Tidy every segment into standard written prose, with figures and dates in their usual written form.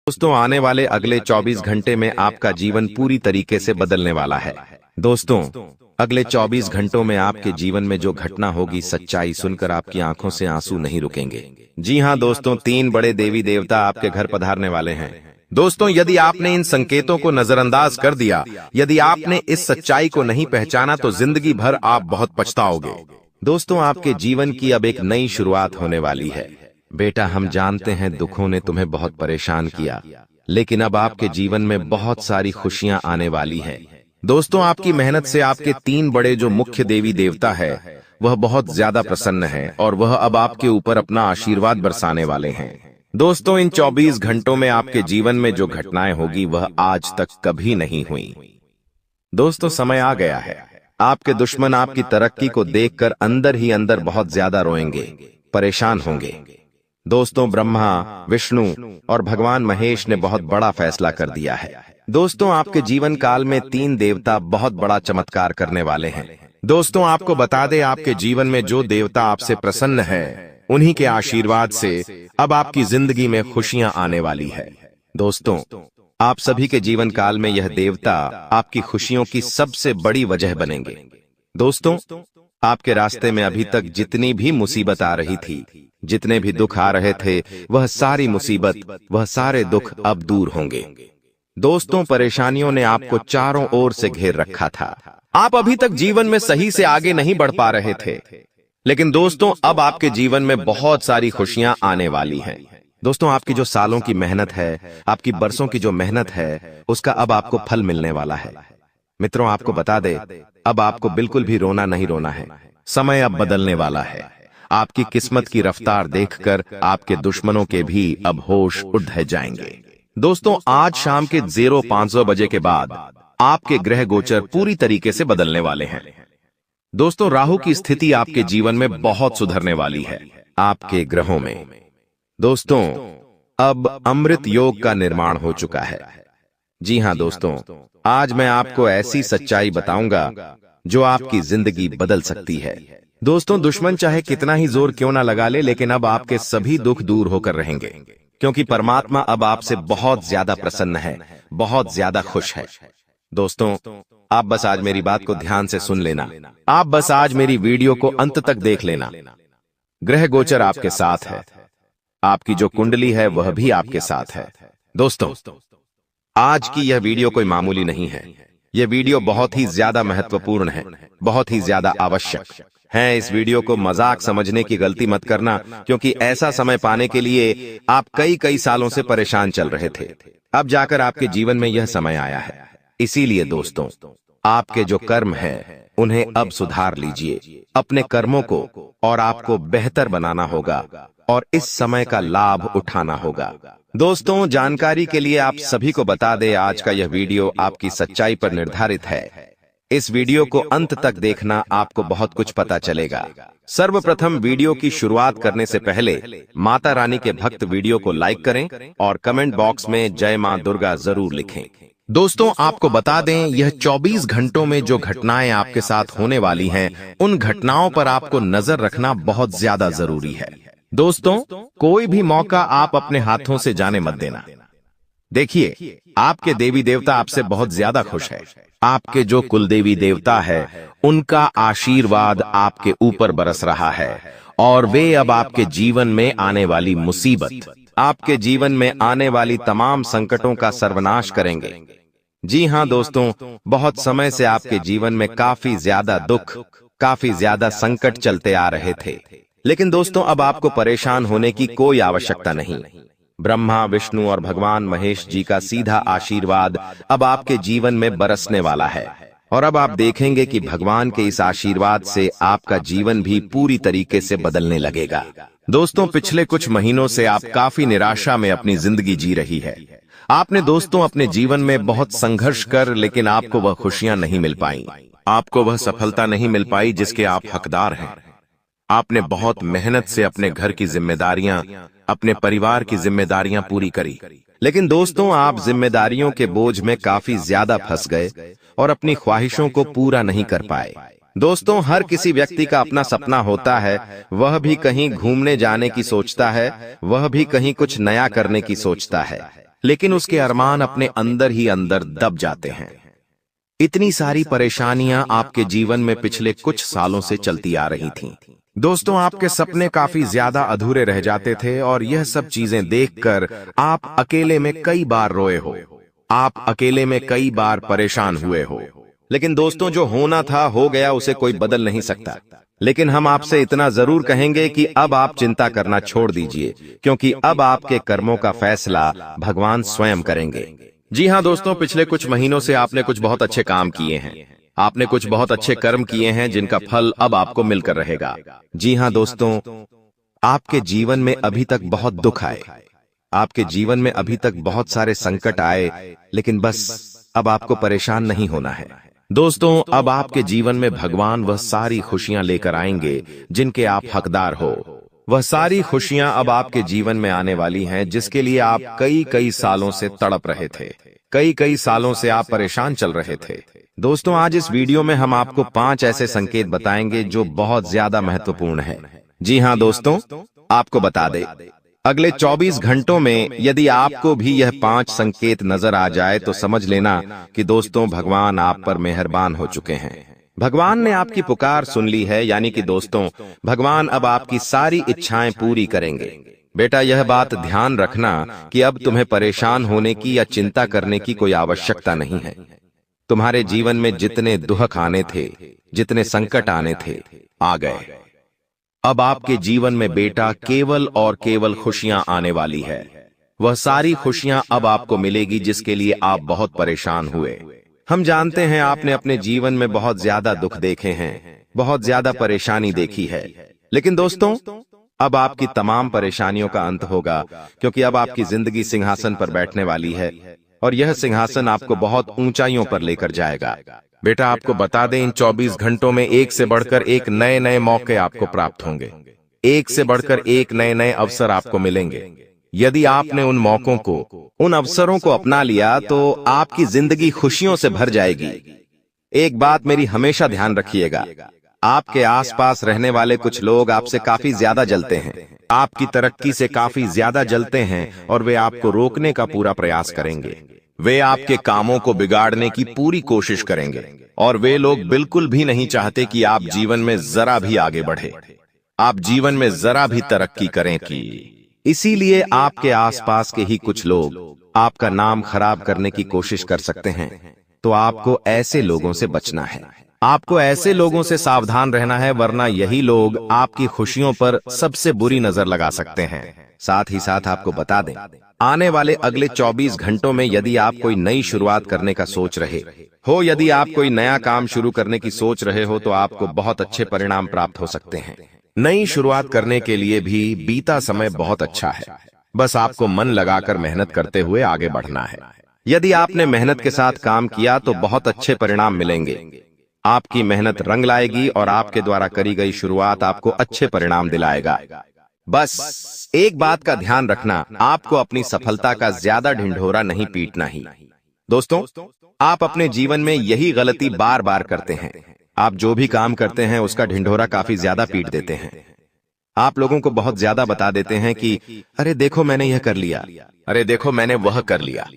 दोस्तों आने वाले अगले 24 घंटे में आपका जीवन पूरी तरीके से बदलने वाला है। दोस्तों अगले 24 घंटों में आपके जीवन में जो घटना होगी, सच्चाई सुनकर आपकी आंखों से आंसू नहीं रुकेंगे। जी हां दोस्तों, 3 बड़े देवी देवता आपके घर पधारने वाले हैं। दोस्तों यदि आपने इन संकेतों को नजरअंदाज कर दिया, यदि आपने इस सच्चाई को नहीं पहचाना, तो जिंदगी भर आप बहुत पछताओगे। दोस्तों आपके जीवन की अब एक नई शुरुआत होने वाली है। बेटा, हम जानते हैं दुखों ने तुम्हें बहुत परेशान किया, लेकिन अब आपके जीवन में बहुत सारी खुशियां आने वाली हैं। दोस्तों आपकी मेहनत से आपके 3 बड़े जो मुख्य देवी देवता है वह बहुत ज्यादा प्रसन्न है और वह अब आपके ऊपर अपना आशीर्वाद बरसाने वाले हैं। दोस्तों इन 24 घंटों में आपके जीवन में जो घटनाएं होगी वह आज तक कभी नहीं हुई। दोस्तों समय आ गया है। आपके दुश्मन आपकी तरक्की को देखकर अंदर ही अंदर बहुत ज्यादा रोएंगे, परेशान होंगे। दोस्तों ब्रह्मा, विष्णु और भगवान महेश ने बहुत बड़ा फैसला कर दिया है। दोस्तों आपके जीवन काल में 3 देवता बहुत बड़ा चमत्कार करने वाले हैं। दोस्तों आपको बता दें, आपके जीवन में जो देवता आपसे प्रसन्न है, उन्हीं के आशीर्वाद से अब आपकी जिंदगी में खुशियां आने वाली है। दोस्तों आप सभी के जीवन काल में यह देवता आपकी खुशियों की सबसे बड़ी वजह बनेंगे। दोस्तों आपके रास्ते में अभी तक जितनी भी मुसीबत आ रही थी, जितने भी दुख आ रहे थे, वह सारी मुसीबत, वह सारे दुख अब दूर होंगे। दोस्तों परेशानियों ने आपको चारों ओर से घेर रखा था। आप अभी तक जीवन में सही से आगे नहीं बढ़ पा रहे थे, लेकिन दोस्तों अब आपके जीवन में बहुत सारी खुशियां आने वाली हैं। दोस्तों आपकी जो सालों की मेहनत है, आपकी बरसों की जो मेहनत है, उसका अब आपको फल मिलने वाला है। मित्रों आपको बता दे, अब आपको बिल्कुल भी रोना नहीं रोना है। समय अब बदलने वाला है। आपकी किस्मत की रफ्तार देखकर आपके दुश्मनों के भी अब होश उड़ जाएंगे। दोस्तों आज शाम के 0500 बजे के बाद आपके ग्रह गोचर पूरी तरीके से बदलने वाले हैं। दोस्तों राहु की स्थिति आपके जीवन में बहुत सुधरने वाली है आपके ग्रहों में। दोस्तों अब अमृत योग का निर्माण हो चुका है। जी हां दोस्तों, आज मैं आपको ऐसी सच्चाई बताऊंगा जो आपकी जिंदगी बदल सकती है। दोस्तों दुश्मन चाहे कितना ही जोर क्यों ना लगा ले, लेकिन अब आपके सभी दुख दूर होकर रहेंगे, क्योंकि परमात्मा अब आपसे बहुत ज्यादा प्रसन्न है, बहुत ज्यादा खुश है। दोस्तों आप बस आज मेरी बात को ध्यान से सुन लेना। आप बस आज मेरी वीडियो को अंत तक देख लेना। ग्रह गोचर आपके साथ है, आपकी जो कुंडली है वह भी आपके साथ है। दोस्तों आज की यह वीडियो कोई मामूली नहीं है। यह वीडियो बहुत ही ज्यादा महत्वपूर्ण है, बहुत ही ज्यादा आवश्यक है। इस वीडियो को मजाक समझने की गलती मत करना, क्योंकि ऐसा समय पाने के लिए आप कई सालों से परेशान चल रहे थे। अब जाकर आपके जीवन में यह समय आया है। इसीलिए दोस्तों आपके जो कर्म है उन्हें अब सुधार लीजिए, अपने कर्मों को, और आपको बेहतर बनाना होगा और इस समय का लाभ उठाना होगा। दोस्तों जानकारी के लिए आप सभी को बता दें, आज का यह वीडियो आपकी सच्चाई पर निर्धारित है। इस वीडियो को अंत तक देखना, आपको बहुत कुछ पता चलेगा। सर्वप्रथम वीडियो की शुरुआत करने से पहले माता रानी के भक्त वीडियो को लाइक करें और कमेंट बॉक्स में जय मां दुर्गा जरूर लिखें। दोस्तों आपको बता दें, यह 24 घंटों में जो घटनाएं आपके साथ होने वाली हैं, उन घटनाओं पर आपको नजर रखना बहुत ज्यादा जरूरी है। दोस्तों कोई भी मौका आप अपने हाथों से जाने मत देना। देखिए आपके देवी देवता आपसे बहुत ज्यादा खुश है। आपके जो कुल देवी देवता है उनका आशीर्वाद आपके ऊपर बरस रहा है और वे अब आपके जीवन में आने वाली मुसीबत, आपके जीवन में आने वाली तमाम संकटों का सर्वनाश करेंगे। जी हां दोस्तों, बहुत समय से आपके जीवन में काफी ज्यादा दुख, काफी ज्यादा संकट चलते आ रहे थे, लेकिन दोस्तों अब आपको परेशान होने की कोई आवश्यकता नहीं। ब्रह्मा, विष्णु और भगवान महेश जी का सीधा आशीर्वाद अब आपके जीवन में बरसने वाला है और अब आप देखेंगे कि भगवान के इस आशीर्वाद से आपका जीवन भी पूरी तरीके से बदलने लगेगा। दोस्तों पिछले कुछ महीनों से आप काफी निराशा में अपनी जिंदगी जी रही है। आपने दोस्तों अपने जीवन में बहुत संघर्ष कर, लेकिन आपको वह खुशियां नहीं मिल पाई, आपको वह सफलता नहीं मिल पाई जिसके आप हकदार हैं। आपने बहुत मेहनत से अपने घर की जिम्मेदारियां, अपने परिवार की जिम्मेदारियां पूरी करी, लेकिन दोस्तों आप जिम्मेदारियों के बोझ में काफी ज्यादा फंस गए और अपनी ख्वाहिशों को पूरा नहीं कर पाए। दोस्तों हर किसी व्यक्ति का अपना सपना होता है, वह भी कहीं घूमने जाने की सोचता है, वह भी कहीं कुछ नया करने की सोचता है, लेकिन उसके अरमान अपने अंदर ही अंदर दब जाते हैं। इतनी सारी परेशानियां आपके जीवन में पिछले कुछ सालों से चलती आ रही थीं। दोस्तों, आपके सपने काफी ज्यादा अधूरे रह जाते थे और यह सब चीजें देखकर आप अकेले में कई बार रोए हो, आप अकेले में कई बार परेशान हुए हो। लेकिन दोस्तों, जो होना था हो गया, उसे कोई बदल नहीं सकता। लेकिन हम आपसे इतना जरूर कहेंगे कि अब आप चिंता करना छोड़ दीजिए, क्योंकि अब आपके कर्मों का फैसला भगवान स्वयं करेंगे। जी हां दोस्तों, पिछले कुछ महीनों से आपने कुछ बहुत अच्छे काम किए हैं, आपने कुछ बहुत अच्छे कर्म किए हैं जिनका फल अब आपको मिलकर रहेगा। जी हां दोस्तों, आपके जीवन में अभी तक बहुत दुख आए, आपके जीवन में अभी तक बहुत सारे संकट आए, लेकिन बस अब आपको परेशान नहीं होना है। दोस्तों, अब आपके जीवन में भगवान वह सारी खुशियां लेकर आएंगे जिनके आप हकदार हो। वह सारी खुशियां अब आपके जीवन में आने वाली हैं जिसके लिए आप कई कई सालों से तड़प रहे थे, कई कई सालों से आप परेशान चल रहे थे। दोस्तों, आज इस वीडियो में हम आपको 5 ऐसे संकेत बताएंगे जो बहुत ज्यादा महत्वपूर्ण है। जी हां दोस्तों, आपको बता दें, अगले 24 घंटों में यदि आपको भी यह 5 संकेत नजर आ जाए तो समझ लेना कि दोस्तों, भगवान आप पर मेहरबान हो चुके हैं। भगवान ने आपकी पुकार सुन ली है, यानी कि दोस्तों, भगवान अब आपकी सारी इच्छाएं पूरी करेंगे। बेटा, यह बात ध्यान रखना कि अब तुम्हें परेशान होने की या चिंता करने की कोई आवश्यकता नहीं है। तुम्हारे जीवन में जितने दुख आने थे, जितने संकट आने थे, आ गए। अब आपके जीवन में बेटा केवल और केवल खुशियां आने वाली है। वह सारी खुशियां अब आपको मिलेगी जिसके लिए आप बहुत परेशान हुए। हम जानते हैं आपने अपने जीवन में बहुत ज्यादा दुख देखे हैं, बहुत ज्यादा परेशानी देखी है, लेकिन दोस्तों, अब आपकी तमाम परेशानियों का अंत होगा, क्योंकि अब आपकी जिंदगी सिंहासन पर बैठने वाली है और यह सिंहासन आपको बहुत ऊंचाइयों पर लेकर जाएगा। बेटा, आपको बता दें, इन 24 घंटों में एक से बढ़कर एक नए नए मौके आपको प्राप्त होंगे, एक से बढ़कर एक नए नए अवसर आपको मिलेंगे। यदि आपने उन मौकों को, उन अवसरों को अपना लिया तो आपकी जिंदगी खुशियों से भर जाएगी। एक बात मेरी हमेशा ध्यान रखिएगा, आपके आसपास रहने वाले कुछ लोग आपसे काफी ज्यादा जलते हैं, आपकी तरक्की से काफी ज्यादा जलते हैं और वे आपको रोकने का पूरा प्रयास करेंगे। वे आपके कामों को बिगाड़ने की पूरी कोशिश करेंगे और वे लोग बिल्कुल भी नहीं चाहते कि आप जीवन में जरा भी आगे बढ़े, आप जीवन में जरा भी तरक्की करें। कि इसीलिए आपके आसपास के ही कुछ लोग आपका नाम खराब करने की कोशिश कर सकते हैं। तो आपको ऐसे लोगों से बचना है, आपको ऐसे लोगों से सावधान रहना है, वरना यही लोग आपकी खुशियों पर सबसे बुरी नजर लगा सकते हैं। साथ ही साथ आपको बता दें, आने वाले अगले 24 घंटों में यदि आप कोई नई शुरुआत करने का सोच रहे हो, यदि आप कोई नया काम शुरू करने की सोच रहे हो, तो आपको बहुत अच्छे परिणाम प्राप्त हो सकते हैं। नई शुरुआत करने के लिए भी बीता समय बहुत अच्छा है, बस आपको मन लगाकर मेहनत करते हुए आगे बढ़ना है। यदि आपने मेहनत के साथ काम किया तो बहुत अच्छे परिणाम मिलेंगे। आपकी मेहनत रंग लाएगी और आपके द्वारा करी गई शुरुआत आपको अच्छे परिणाम दिलाएगा। बस एक बात का ध्यान रखना, आपको अपनी सफलता का ज्यादा ढिंढोरा नहीं पीटना ही। दोस्तों, आप अपने जीवन में यही गलती बार बार करते हैं। आप जो भी काम करते हैं उसका ढिंढोरा काफी ज्यादा पीट देते हैं। आप लोगों को बहुत ज्यादा बता देते हैं कि अरे देखो मैंने यह कर लिया, अरे देखो मैंने वह कर लिया,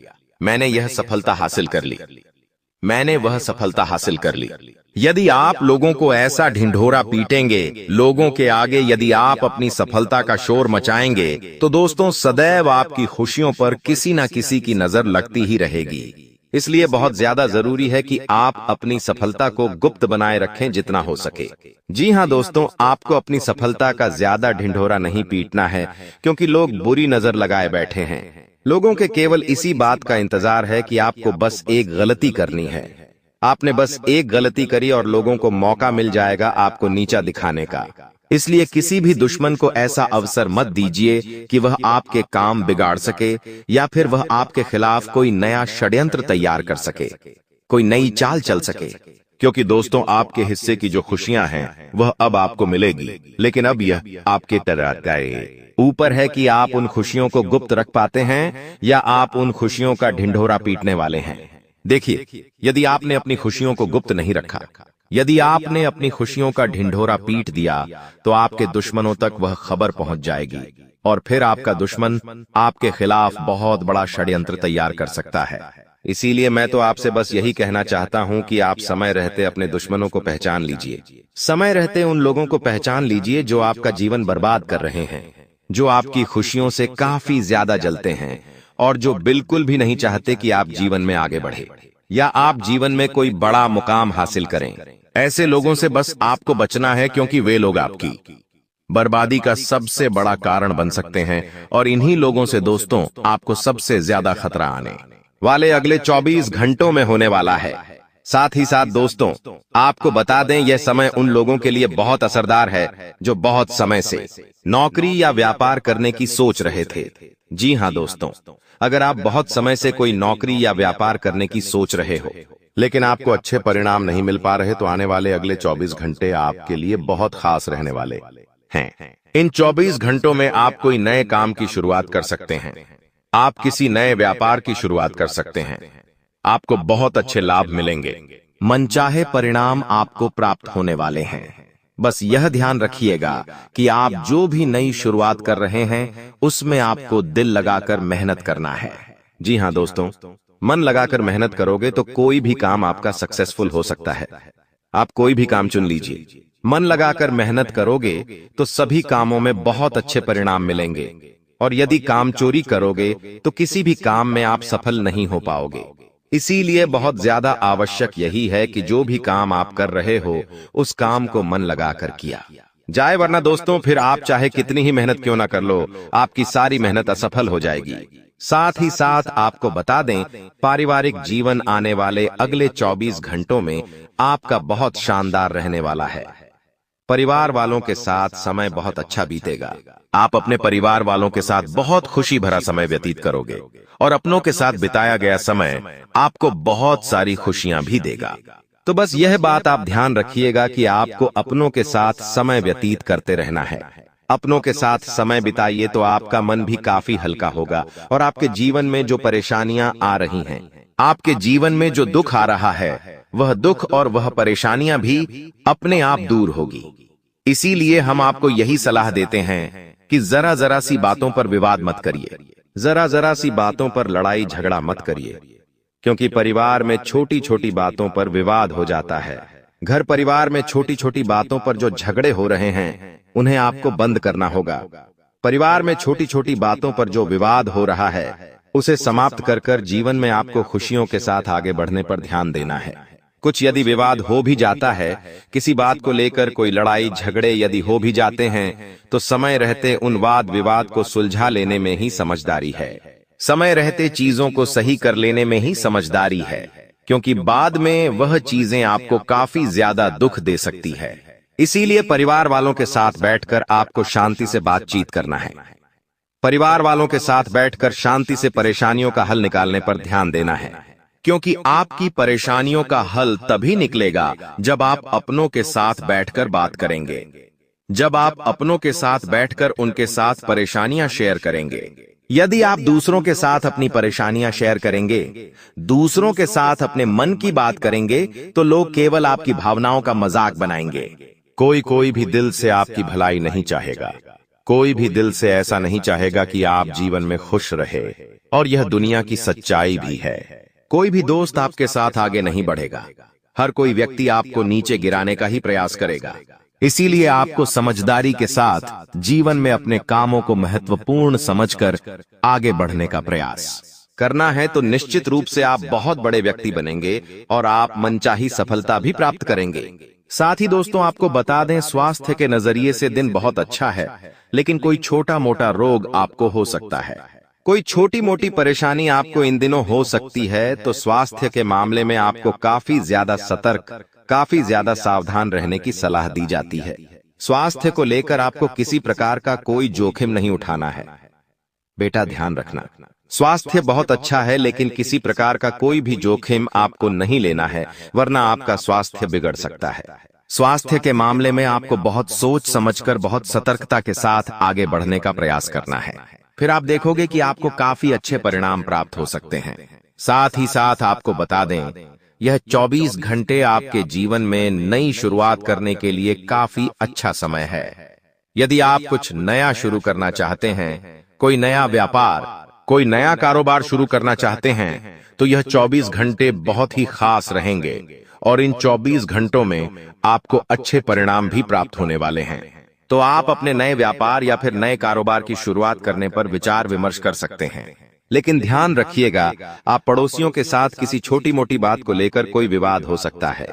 मैंने यह सफलता हासिल कर ली, मैंने वह सफलता हासिल कर ली। यदि आप लोगों को ऐसा ढिंढोरा पीटेंगे, लोगों के आगे यदि आप अपनी सफलता का शोर मचाएंगे, तो दोस्तों, सदैव आपकी खुशियों पर किसी न किसी की नजर लगती ही रहेगी। इसलिए बहुत ज्यादा जरूरी है कि आप अपनी सफलता को गुप्त बनाए रखें जितना हो सके। जी हां दोस्तों, आपको अपनी सफलता का ज्यादा ढिंढोरा नहीं पीटना है, क्योंकि लोग बुरी नजर लगाए बैठे हैं। लोगों के केवल इसी बात का इंतजार है कि आपको बस एक गलती करनी है। आपने बस एक गलती करी और लोगों को मौका मिल जाएगा आपको नीचा दिखाने का। इसलिए किसी भी दुश्मन को ऐसा अवसर मत दीजिए कि वह आपके काम बिगाड़ सके या फिर वह आपके खिलाफ कोई नया षड्यंत्र तैयार कर सके, कोई नई चाल चल सके। क्योंकि दोस्तों, आपके हिस्से की जो खुशियां हैं वह अब आपको मिलेगी, लेकिन अब यह आपके तराके ऊपर है कि आप उन खुशियों को गुप्त रख पाते हैं या आप उन खुशियों का ढिंढोरा पीटने वाले हैं। देखिए, यदि आपने अपनी खुशियों को गुप्त नहीं रखा, यदि आपने अपनी खुशियों का ढिंढोरा पीट दिया, तो आपके दुश्मनों तक वह खबर पहुंच जाएगी और फिर आपका दुश्मन आपके खिलाफ बहुत बड़ा षड्यंत्र तैयार कर सकता है। इसीलिए मैं तो आपसे बस यही कहना चाहता हूं कि आप समय रहते अपने दुश्मनों को पहचान लीजिए। समय रहते उन लोगों को पहचान लीजिए जो आपका जीवन बर्बाद कर रहे हैं, जो आपकी खुशियों से काफी ज्यादा जलते हैं और जो बिल्कुल भी नहीं चाहते कि आप जीवन में आगे बढ़े या आप जीवन में कोई बड़ा मुकाम हासिल करें। ऐसे लोगों से बस आपको बचना है, क्योंकि वे लोग आपकी बर्बादी का सबसे बड़ा कारण बन सकते हैं और इन्हीं लोगों से दोस्तों आपको सबसे ज्यादा खतरा आने वाले अगले 24 घंटों में होने वाला है। साथ ही साथ दोस्तों आपको बता दें, यह समय उन लोगों के लिए बहुत असरदार है जो बहुत समय से नौकरी या व्यापार करने की सोच रहे थे। जी हाँ दोस्तों, अगर आप बहुत समय से कोई नौकरी या व्यापार करने की सोच रहे हो लेकिन आपको अच्छे परिणाम नहीं मिल पा रहे, तो आने वाले अगले 24 घंटे आपके लिए बहुत खास रहने वाले हैं। इन 24 घंटों में आप कोई नए काम की शुरुआत कर सकते हैं, आप किसी नए व्यापार की शुरुआत कर सकते हैं, आपको बहुत अच्छे लाभ मिलेंगे, मनचाहे परिणाम आपको प्राप्त होने वाले हैं। बस यह ध्यान रखिएगा कि आप जो भी नई शुरुआत कर रहे हैं उसमें आपको दिल लगाकर मेहनत करना है। जी हाँ दोस्तों, मन लगाकर मेहनत करोगे तो कोई भी काम आपका सक्सेसफुल हो सकता है। आप कोई भी काम चुन लीजिए, मन लगाकर मेहनत करोगे तो सभी कामों में बहुत अच्छे परिणाम मिलेंगे, और यदि काम चोरी करोगे तो किसी भी काम में आप सफल नहीं हो पाओगे। इसीलिए बहुत ज्यादा आवश्यक यही है कि जो भी काम आप कर रहे हो उस काम को मन लगाकर किया जाए, वरना दोस्तों फिर आप चाहे कितनी ही मेहनत क्यों ना कर लो, आपकी सारी मेहनत असफल हो जाएगी। साथ ही साथ आपको बता दें, पारिवारिक जीवन आने वाले अगले 24 घंटों में आपका बहुत शानदार रहने वाला है। परिवार वालों के साथ समय बहुत अच्छा बीतेगा, आप अपने परिवार वालों के साथ बहुत खुशी भरा समय व्यतीत करोगे और अपनों के साथ बिताया गया समय आपको बहुत सारी खुशियां भी देगा। तो बस यह बात आप ध्यान रखिएगा कि आपको अपनों के साथ समय व्यतीत करते रहना है। अपनों के साथ समय बिताइए तो आपका मन भी काफी हल्का होगा और आपके जीवन में जो परेशानियां आ रही हैं, आपके जीवन में जो दुख आ रहा है, वह दुख और वह परेशानियां भी अपने आप दूर होगी। इसीलिए हम आपको यही सलाह देते हैं कि जरा जरा सी बातों पर विवाद मत करिए, जरा जरा सी बातों पर लड़ाई झगड़ा मत करिए, क्योंकि परिवार में छोटी छोटी बातों पर विवाद हो जाता है। घर परिवार में छोटी छोटी बातों पर जो झगड़े हो रहे हैं उन्हें आपको बंद करना होगा। परिवार में छोटी छोटी बातों पर जो विवाद हो रहा है उसे समाप्त कर जीवन में आपको खुशियों के साथ आगे बढ़ने पर ध्यान देना है। कुछ यदि विवाद हो भी जाता है, किसी बात को लेकर कोई लड़ाई झगड़े यदि हो भी जाते हैं, तो समय रहते उन वाद विवाद को सुलझा लेने में ही समझदारी है। समय रहते चीजों को सही कर लेने में ही समझदारी है, क्योंकि बाद में वह चीजें आपको काफी ज्यादा दुख दे सकती है। इसीलिए परिवार वालों के साथ बैठकर आपको शांति से बातचीत करना है। परिवार वालों के साथ बैठकर शांति से परेशानियों का हल निकालने पर ध्यान देना है, क्योंकि आपकी परेशानियों का हल तभी निकलेगा जब आप अपनों के साथ बैठकर बात करेंगे, जब आप अपनों के साथ बैठकर उनके साथ परेशानियां शेयर करेंगे। यदि आप दूसरों के साथ अपनी परेशानियां शेयर करेंगे, दूसरों के साथ अपने मन की बात करेंगे, तो लोग केवल आपकी भावनाओं का मजाक बनाएंगे। कोई भी दिल से आपकी भलाई नहीं चाहेगा, कोई भी दिल से ऐसा नहीं चाहेगा कि आप जीवन में खुश रहे, और यह दुनिया की सच्चाई भी है। कोई भी दोस्त आपके साथ आगे नहीं बढ़ेगा, हर कोई व्यक्ति आपको नीचे गिराने का ही प्रयास करेगा। इसीलिए आपको समझदारी के साथ जीवन में अपने कामों को महत्वपूर्ण समझकर आगे बढ़ने का प्रयास करना है, तो निश्चित रूप से आप बहुत बड़े व्यक्ति बनेंगे और आप मनचाही सफलता भी प्राप्त करेंगे। साथ ही दोस्तों आपको बता दें, स्वास्थ्य के नजरिए से दिन बहुत अच्छा है, लेकिन कोई छोटा मोटा रोग आपको हो सकता है, कोई छोटी मोटी परेशानी आपको इन दिनों हो सकती है। तो स्वास्थ्य के मामले में आपको काफी ज्यादा सतर्क, काफी ज्यादा सावधान रहने की सलाह दी जाती है। स्वास्थ्य को लेकर आपको किसी प्रकार का कोई जोखिम नहीं उठाना है। बेटा ध्यान रखना, स्वास्थ्य बहुत अच्छा है, लेकिन किसी प्रकार का कोई भी जोखिम आपको नहीं लेना है, वरना आपका स्वास्थ्य बिगड़ सकता है। स्वास्थ्य के मामले में आपको बहुत सोच समझकर, बहुत सतर्कता के साथ आगे बढ़ने का प्रयास करना है। फिर आप देखोगे कि आपको काफी अच्छे परिणाम प्राप्त हो सकते हैं। साथ ही साथ आपको बता दें, यह 24 घंटे आपके जीवन में नई शुरुआत करने के लिए काफी अच्छा समय है। यदि आप कुछ नया शुरू करना चाहते हैं, कोई नया व्यापार, कोई नया कारोबार शुरू करना चाहते हैं, तो यह 24 घंटे बहुत ही खास रहेंगे और इन 24 घंटों में आपको अच्छे परिणाम भी प्राप्त होने वाले हैं। तो आप अपने नए व्यापार या फिर नए कारोबार की शुरुआत करने पर विचार विमर्श कर सकते हैं। लेकिन ध्यान रखिएगा, आप पड़ोसियों के साथ किसी छोटी मोटी बात को लेकर कोई विवाद हो सकता है।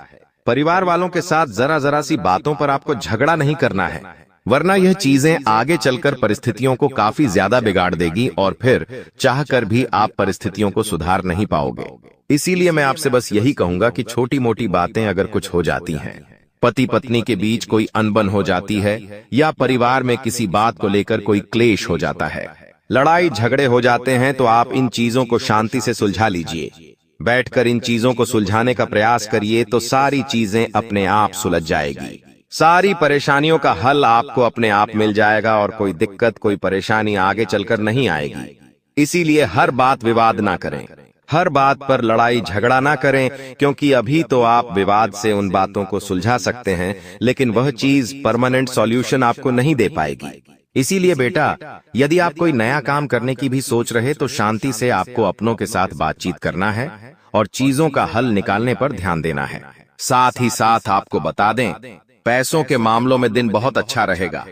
परिवार वालों के साथ जरा जरा सी बातों पर आपको झगड़ा नहीं करना है, वरना यह चीजें आगे चलकर परिस्थितियों को काफी ज्यादा बिगाड़ देगी और फिर चाहकर भी आप परिस्थितियों को सुधार नहीं पाओगे। इसीलिए मैं आपसे बस यही कहूंगा कि छोटी मोटी बातें अगर कुछ हो जाती हैं, पति पत्नी के बीच कोई अनबन हो जाती है या परिवार में किसी बात को लेकर कोई क्लेश हो जाता है, लड़ाई झगड़े हो जाते हैं, तो आप इन चीजों को शांति से सुलझा लीजिए। बैठकर इन चीजों को सुलझाने का प्रयास करिए तो सारी चीजें अपने आप सुलझ जाएगी। सारी परेशानियों का हल आपको अपने आप मिल जाएगा और कोई दिक्कत, कोई परेशानी आगे चलकर नहीं आएगी। इसीलिए हर बात विवाद ना करें, हर बात पर लड़ाई झगड़ा ना करें, क्योंकि अभी तो आप विवाद से उन बातों को सुलझा सकते हैं, लेकिन वह चीज परमानेंट सॉल्यूशन आपको नहीं दे पाएगी। इसीलिए बेटा, यदि आप कोई नया काम करने की भी सोच रहे तो शांति से आपको अपनों के साथ बातचीत करना है और चीजों का हल निकालने पर ध्यान देना है। साथ ही साथ आपको बता दें, पैसों के मामलों में दिन बहुत अच्छा रहेगा।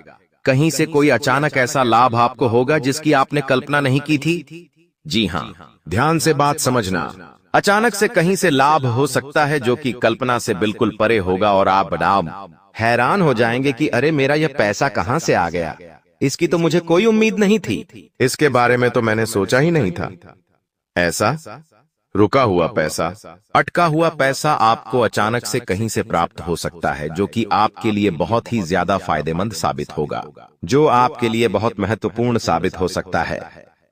कहीं से कोई अचानक ऐसा लाभ आपको होगा जिसकी आपने कल्पना नहीं की थी। जी हाँ, ध्यान से बात समझना। अचानक से कहीं से लाभ हो सकता है जो कि कल्पना से बिल्कुल परे होगा और आप हैरान हो जाएंगे कि अरे, मेरा यह पैसा कहां से आ गया, इसकी तो मुझे कोई उम्मीद नहीं थी। इसके बारे में तो मैंने सोचा ही नहीं था। ऐसा रुका हुआ पैसा, अटका हुआ पैसा आपको अचानक से कहीं से प्राप्त हो सकता है, जो कि आपके लिए बहुत ही ज्यादा फायदेमंद साबित होगा, जो आपके लिए बहुत महत्वपूर्ण साबित हो सकता है।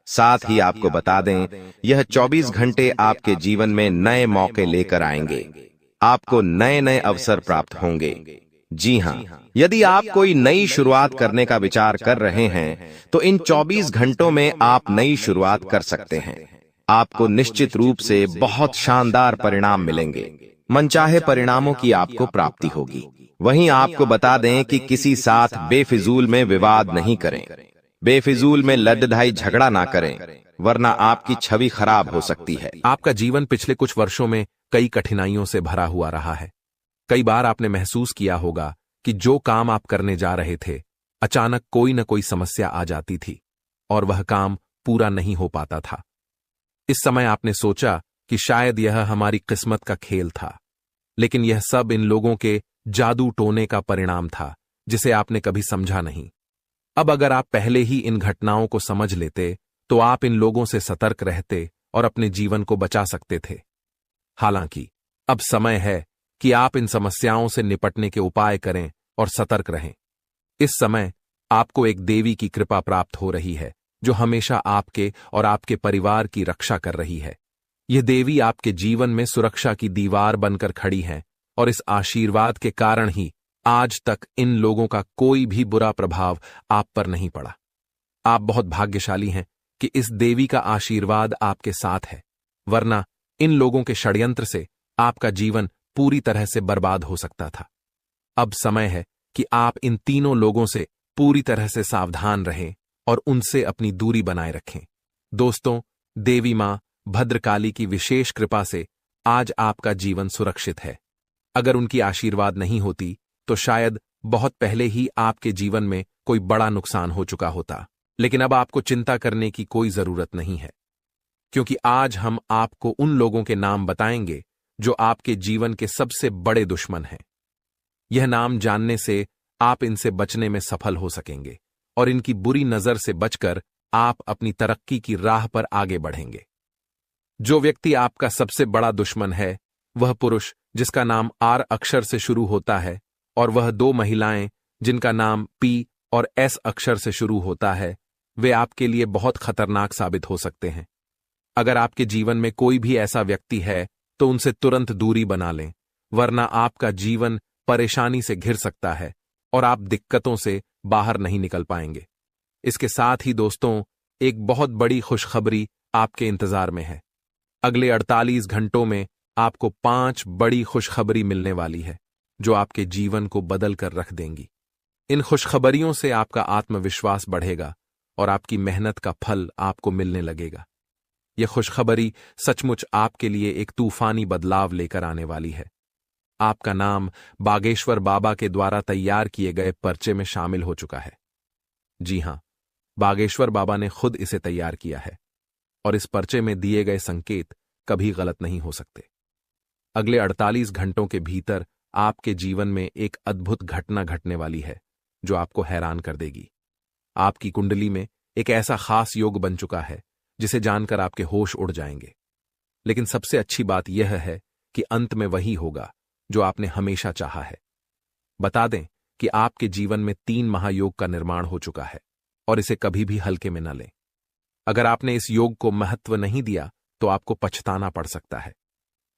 साथ ही आपको बता दें, यह 24 घंटे आपके जीवन में नए मौके लेकर आएंगे। आपको नए नए अवसर प्राप्त होंगे। जी हाँ, यदि आप कोई नई शुरुआत करने का विचार कर रहे हैं, तो इन 24 घंटों में आप नई शुरुआत कर सकते हैं। आपको निश्चित रूप से बहुत शानदार परिणाम मिलेंगे। मनचाहे परिणामों की आपको प्राप्ति होगी। वहीं आपको बता दें कि किसी साथ बेफिजूल में विवाद नहीं करें, बेफिजूल में लड़ाई झगड़ा ना करें, वरना आपकी छवि खराब हो सकती है। आपका जीवन पिछले कुछ वर्षों में कई कठिनाइयों से भरा हुआ रहा है। कई बार आपने महसूस किया होगा कि जो काम आप करने जा रहे थे, अचानक कोई न कोई समस्या आ जाती थी और वह काम पूरा नहीं हो पाता था। इस समय आपने सोचा कि शायद यह हमारी किस्मत का खेल था, लेकिन यह सब इन लोगों के जादू टोने का परिणाम था जिसे आपने कभी समझा नहीं। अब अगर आप पहले ही इन घटनाओं को समझ लेते तो आप इन लोगों से सतर्क रहते और अपने जीवन को बचा सकते थे। हालांकि अब समय है कि आप इन समस्याओं से निपटने के उपाय करें और सतर्क रहें। इस समय आपको एक देवी की कृपा प्राप्त हो रही है जो हमेशा आपके और आपके परिवार की रक्षा कर रही है। यह देवी आपके जीवन में सुरक्षा की दीवार बनकर खड़ी है और इस आशीर्वाद के कारण ही आज तक इन लोगों का कोई भी बुरा प्रभाव आप पर नहीं पड़ा। आप बहुत भाग्यशाली हैं कि इस देवी का आशीर्वाद आपके साथ है, वरना इन लोगों के षड्यंत्र से आपका जीवन पूरी तरह से बर्बाद हो सकता था। अब समय है कि आप इन तीनों लोगों से पूरी तरह से सावधान रहें और उनसे अपनी दूरी बनाए रखें। दोस्तों, देवी मां भद्रकाली की विशेष कृपा से आज आपका जीवन सुरक्षित है। अगर उनकी आशीर्वाद नहीं होती तो शायद बहुत पहले ही आपके जीवन में कोई बड़ा नुकसान हो चुका होता। लेकिन अब आपको चिंता करने की कोई जरूरत नहीं है, क्योंकि आज हम आपको उन लोगों के नाम बताएंगे जो आपके जीवन के सबसे बड़े दुश्मन हैं। यह नाम जानने से आप इनसे बचने में सफल हो सकेंगे और इनकी बुरी नजर से बचकर आप अपनी तरक्की की राह पर आगे बढ़ेंगे। जो व्यक्ति आपका सबसे बड़ा दुश्मन है वह पुरुष जिसका नाम आर अक्षर से शुरू होता है और वह दो महिलाएं जिनका नाम पी और एस अक्षर से शुरू होता है, वे आपके लिए बहुत खतरनाक साबित हो सकते हैं। अगर आपके जीवन में कोई भी ऐसा व्यक्ति है तो उनसे तुरंत दूरी बना लें, वरना आपका जीवन परेशानी से घिर सकता है और आप दिक्कतों से बाहर नहीं निकल पाएंगे। इसके साथ ही दोस्तों, एक बहुत बड़ी खुशखबरी आपके इंतजार में है। अगले 48 घंटों में आपको 5 बड़ी खुशखबरी मिलने वाली है जो आपके जीवन को बदल कर रख देंगी। इन खुशखबरियों से आपका आत्मविश्वास बढ़ेगा और आपकी मेहनत का फल आपको मिलने लगेगा। यह खुशखबरी सचमुच आपके लिए एक तूफानी बदलाव लेकर आने वाली है। आपका नाम बागेश्वर बाबा के द्वारा तैयार किए गए पर्चे में शामिल हो चुका है। जी हां, बागेश्वर बाबा ने खुद इसे तैयार किया है और इस पर्चे में दिए गए संकेत कभी गलत नहीं हो सकते। अगले 48 घंटों के भीतर आपके जीवन में एक अद्भुत घटना घटने वाली है जो आपको हैरान कर देगी। आपकी कुंडली में एक ऐसा खास योग बन चुका है जिसे जानकर आपके होश उड़ जाएंगे। लेकिन सबसे अच्छी बात यह है कि अंत में वही होगा जो आपने हमेशा चाहा है। बता दें कि आपके जीवन में 3 महायोग का निर्माण हो चुका है और इसे कभी भी हल्के में न लें। अगर आपने इस योग को महत्व नहीं दिया तो आपको पछताना पड़ सकता है।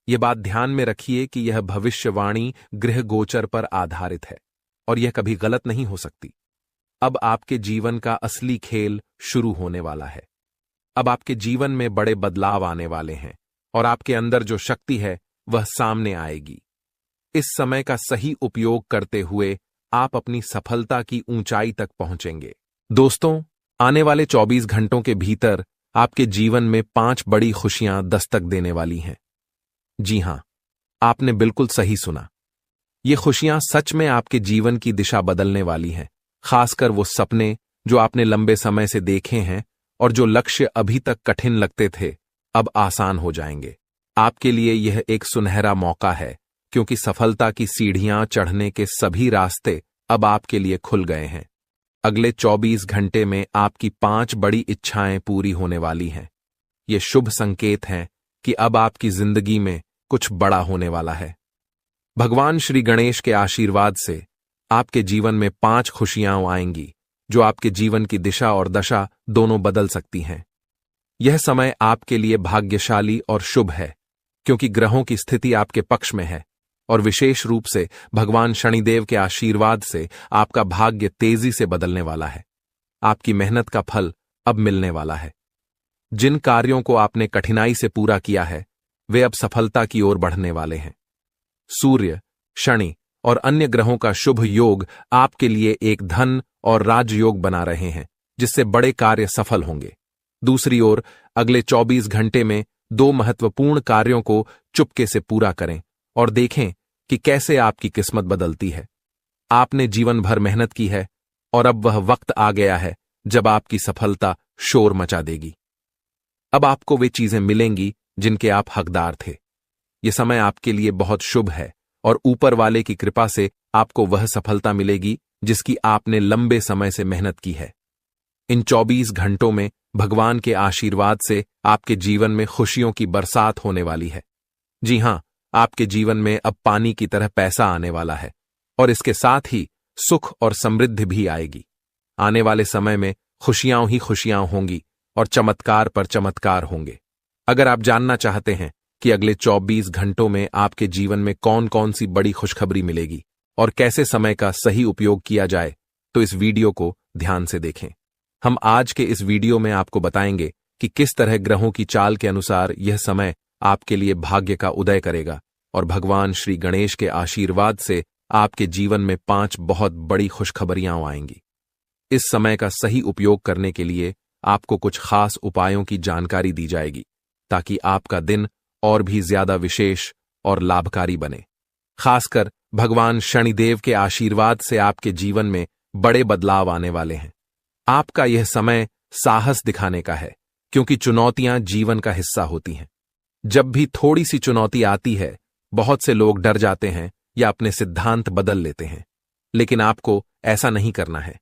यह बात ध्यान में रखिए कि यह भविष्यवाणी गृह गोचर पर आधारित है और यह कभी गलत नहीं हो सकती। अब आपके जीवन का असली खेल शुरू होने वाला है। अब आपके जीवन में बड़े बदलाव आने वाले हैं और आपके अंदर जो शक्ति है वह सामने आएगी। इस समय का सही उपयोग करते हुए आप अपनी सफलता की ऊंचाई तक पहुंचेंगे। दोस्तों, आने वाले 24 घंटों के भीतर आपके जीवन में 5 बड़ी खुशियां दस्तक देने वाली हैं। जी हां, आपने बिल्कुल सही सुना। ये खुशियां सच में आपके जीवन की दिशा बदलने वाली हैं, खासकर वो सपने जो आपने लंबे समय से देखे हैं और जो लक्ष्य अभी तक कठिन लगते थे, अब आसान हो जाएंगे। आपके लिए यह एक सुनहरा मौका है क्योंकि सफलता की सीढ़ियां चढ़ने के सभी रास्ते अब आपके लिए खुल गए हैं। अगले 24 घंटे में आपकी 5 बड़ी इच्छाएं पूरी होने वाली हैं। ये शुभ संकेत हैं कि अब आपकी जिंदगी में कुछ बड़ा होने वाला है। भगवान श्री गणेश के आशीर्वाद से आपके जीवन में 5 खुशियां आएंगी जो आपके जीवन की दिशा और दशा दोनों बदल सकती हैं। यह समय आपके लिए भाग्यशाली और शुभ है क्योंकि ग्रहों की स्थिति आपके पक्ष में है और विशेष रूप से भगवान शनिदेव के आशीर्वाद से आपका भाग्य तेजी से बदलने वाला है। आपकी मेहनत का फल अब मिलने वाला है। जिन कार्यों को आपने कठिनाई से पूरा किया है वे अब सफलता की ओर बढ़ने वाले हैं। सूर्य, शनि और अन्य ग्रहों का शुभ योग आपके लिए एक धन और राजयोग बना रहे हैं जिससे बड़े कार्य सफल होंगे। दूसरी ओर अगले 24 घंटे में 2 महत्वपूर्ण कार्यों को चुपके से पूरा करें और देखें कि कैसे आपकी किस्मत बदलती है। आपने जीवन भर मेहनत की है और अब वह वक्त आ गया है जब आपकी सफलता शोर मचा देगी। अब आपको वे चीजें मिलेंगी जिनके आप हकदार थे। यह समय आपके लिए बहुत शुभ है और ऊपर वाले की कृपा से आपको वह सफलता मिलेगी जिसकी आपने लंबे समय से मेहनत की है। इन 24 घंटों में भगवान के आशीर्वाद से आपके जीवन में खुशियों की बरसात होने वाली है। जी हां, आपके जीवन में अब पानी की तरह पैसा आने वाला है और इसके साथ ही सुख और समृद्धि भी आएगी। आने वाले समय में खुशियां ही खुशियां होंगी और चमत्कार पर चमत्कार होंगे। अगर आप जानना चाहते हैं कि अगले 24 घंटों में आपके जीवन में कौन कौन सी बड़ी खुशखबरी मिलेगी और कैसे समय का सही उपयोग किया जाए, तो इस वीडियो को ध्यान से देखें। हम आज के इस वीडियो में आपको बताएंगे कि किस तरह ग्रहों की चाल के अनुसार यह समय आपके लिए भाग्य का उदय करेगा और भगवान श्री गणेश के आशीर्वाद से आपके जीवन में 5 बहुत बड़ी खुशखबरियां आएंगी। इस समय का सही उपयोग करने के लिए आपको कुछ खास उपायों की जानकारी दी जाएगी ताकि आपका दिन और भी ज्यादा विशेष और लाभकारी बने। खासकर भगवान शनिदेव के आशीर्वाद से आपके जीवन में बड़े बदलाव आने वाले हैं। आपका यह समय साहस दिखाने का है क्योंकि चुनौतियां जीवन का हिस्सा होती हैं। जब भी थोड़ी सी चुनौती आती है, बहुत से लोग डर जाते हैं या अपने सिद्धांत बदल लेते हैं, लेकिन आपको ऐसा नहीं करना है।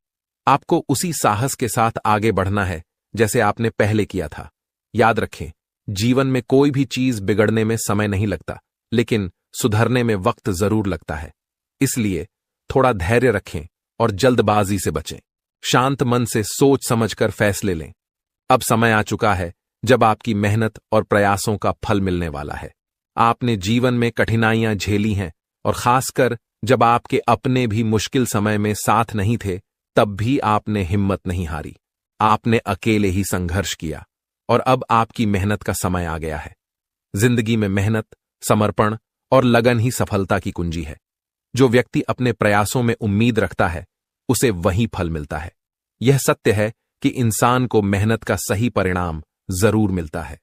आपको उसी साहस के साथ आगे बढ़ना है जैसे आपने पहले किया था। याद रखें, जीवन में कोई भी चीज बिगड़ने में समय नहीं लगता, लेकिन सुधरने में वक्त जरूर लगता है। इसलिए थोड़ा धैर्य रखें और जल्दबाजी से बचें। शांत मन से सोच समझकर फैसले लें। अब समय आ चुका है जब आपकी मेहनत और प्रयासों का फल मिलने वाला है। आपने जीवन में कठिनाइयां झेली हैं और खासकर जब आपके अपने भी मुश्किल समय में साथ नहीं थे, तब भी आपने हिम्मत नहीं हारी। आपने अकेले ही संघर्ष किया और अब आपकी मेहनत का समय आ गया है। जिंदगी में मेहनत, समर्पण और लगन ही सफलता की कुंजी है। जो व्यक्ति अपने प्रयासों में उम्मीद रखता है उसे वही फल मिलता है। यह सत्य है कि इंसान को मेहनत का सही परिणाम जरूर मिलता है।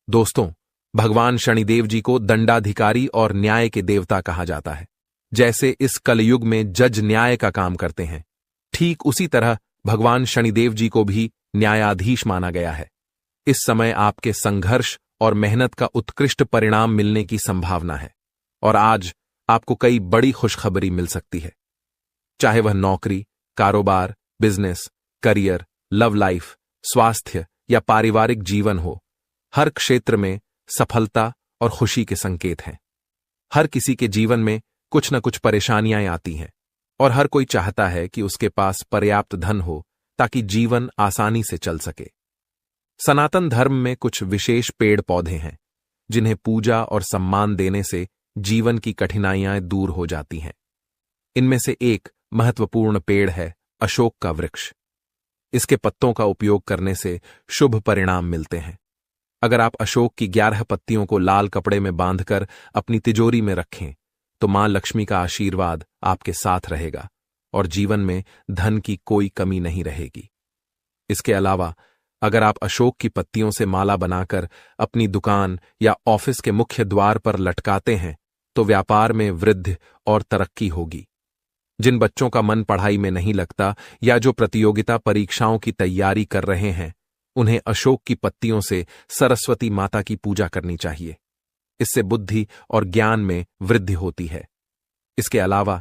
दोस्तों, भगवान शनिदेव जी को दंडाधिकारी और न्याय के देवता कहा जाता है। जैसे इस कलयुग में जज न्याय का काम करते हैं, ठीक उसी तरह भगवान शनिदेव जी को भी न्यायाधीश माना गया है। इस समय आपके संघर्ष और मेहनत का उत्कृष्ट परिणाम मिलने की संभावना है और आज आपको कई बड़ी खुशखबरी मिल सकती है। चाहे वह नौकरी, कारोबार, बिजनेस, करियर, लव लाइफ, स्वास्थ्य या पारिवारिक जीवन हो, हर क्षेत्र में सफलता और खुशी के संकेत हैं। हर किसी के जीवन में कुछ न कुछ परेशानियां आती हैं और हर कोई चाहता है कि उसके पास पर्याप्त धन हो ताकि जीवन आसानी से चल सके। सनातन धर्म में कुछ विशेष पेड़ पौधे हैं जिन्हें पूजा और सम्मान देने से जीवन की कठिनाइयां दूर हो जाती हैं। इनमें से एक महत्वपूर्ण पेड़ है अशोक का वृक्ष। इसके पत्तों का उपयोग करने से शुभ परिणाम मिलते हैं। अगर आप अशोक की 11 पत्तियों को लाल कपड़े में बांधकर अपनी तिजोरी में रखें तो मां लक्ष्मी का आशीर्वाद आपके साथ रहेगा और जीवन में धन की कोई कमी नहीं रहेगी। इसके अलावा अगर आप अशोक की पत्तियों से माला बनाकर अपनी दुकान या ऑफिस के मुख्य द्वार पर लटकाते हैं तो व्यापार में वृद्धि और तरक्की होगी। जिन बच्चों का मन पढ़ाई में नहीं लगता या जो प्रतियोगिता परीक्षाओं की तैयारी कर रहे हैं, उन्हें अशोक की पत्तियों से सरस्वती माता की पूजा करनी चाहिए। इससे बुद्धि और ज्ञान में वृद्धि होती है। इसके अलावा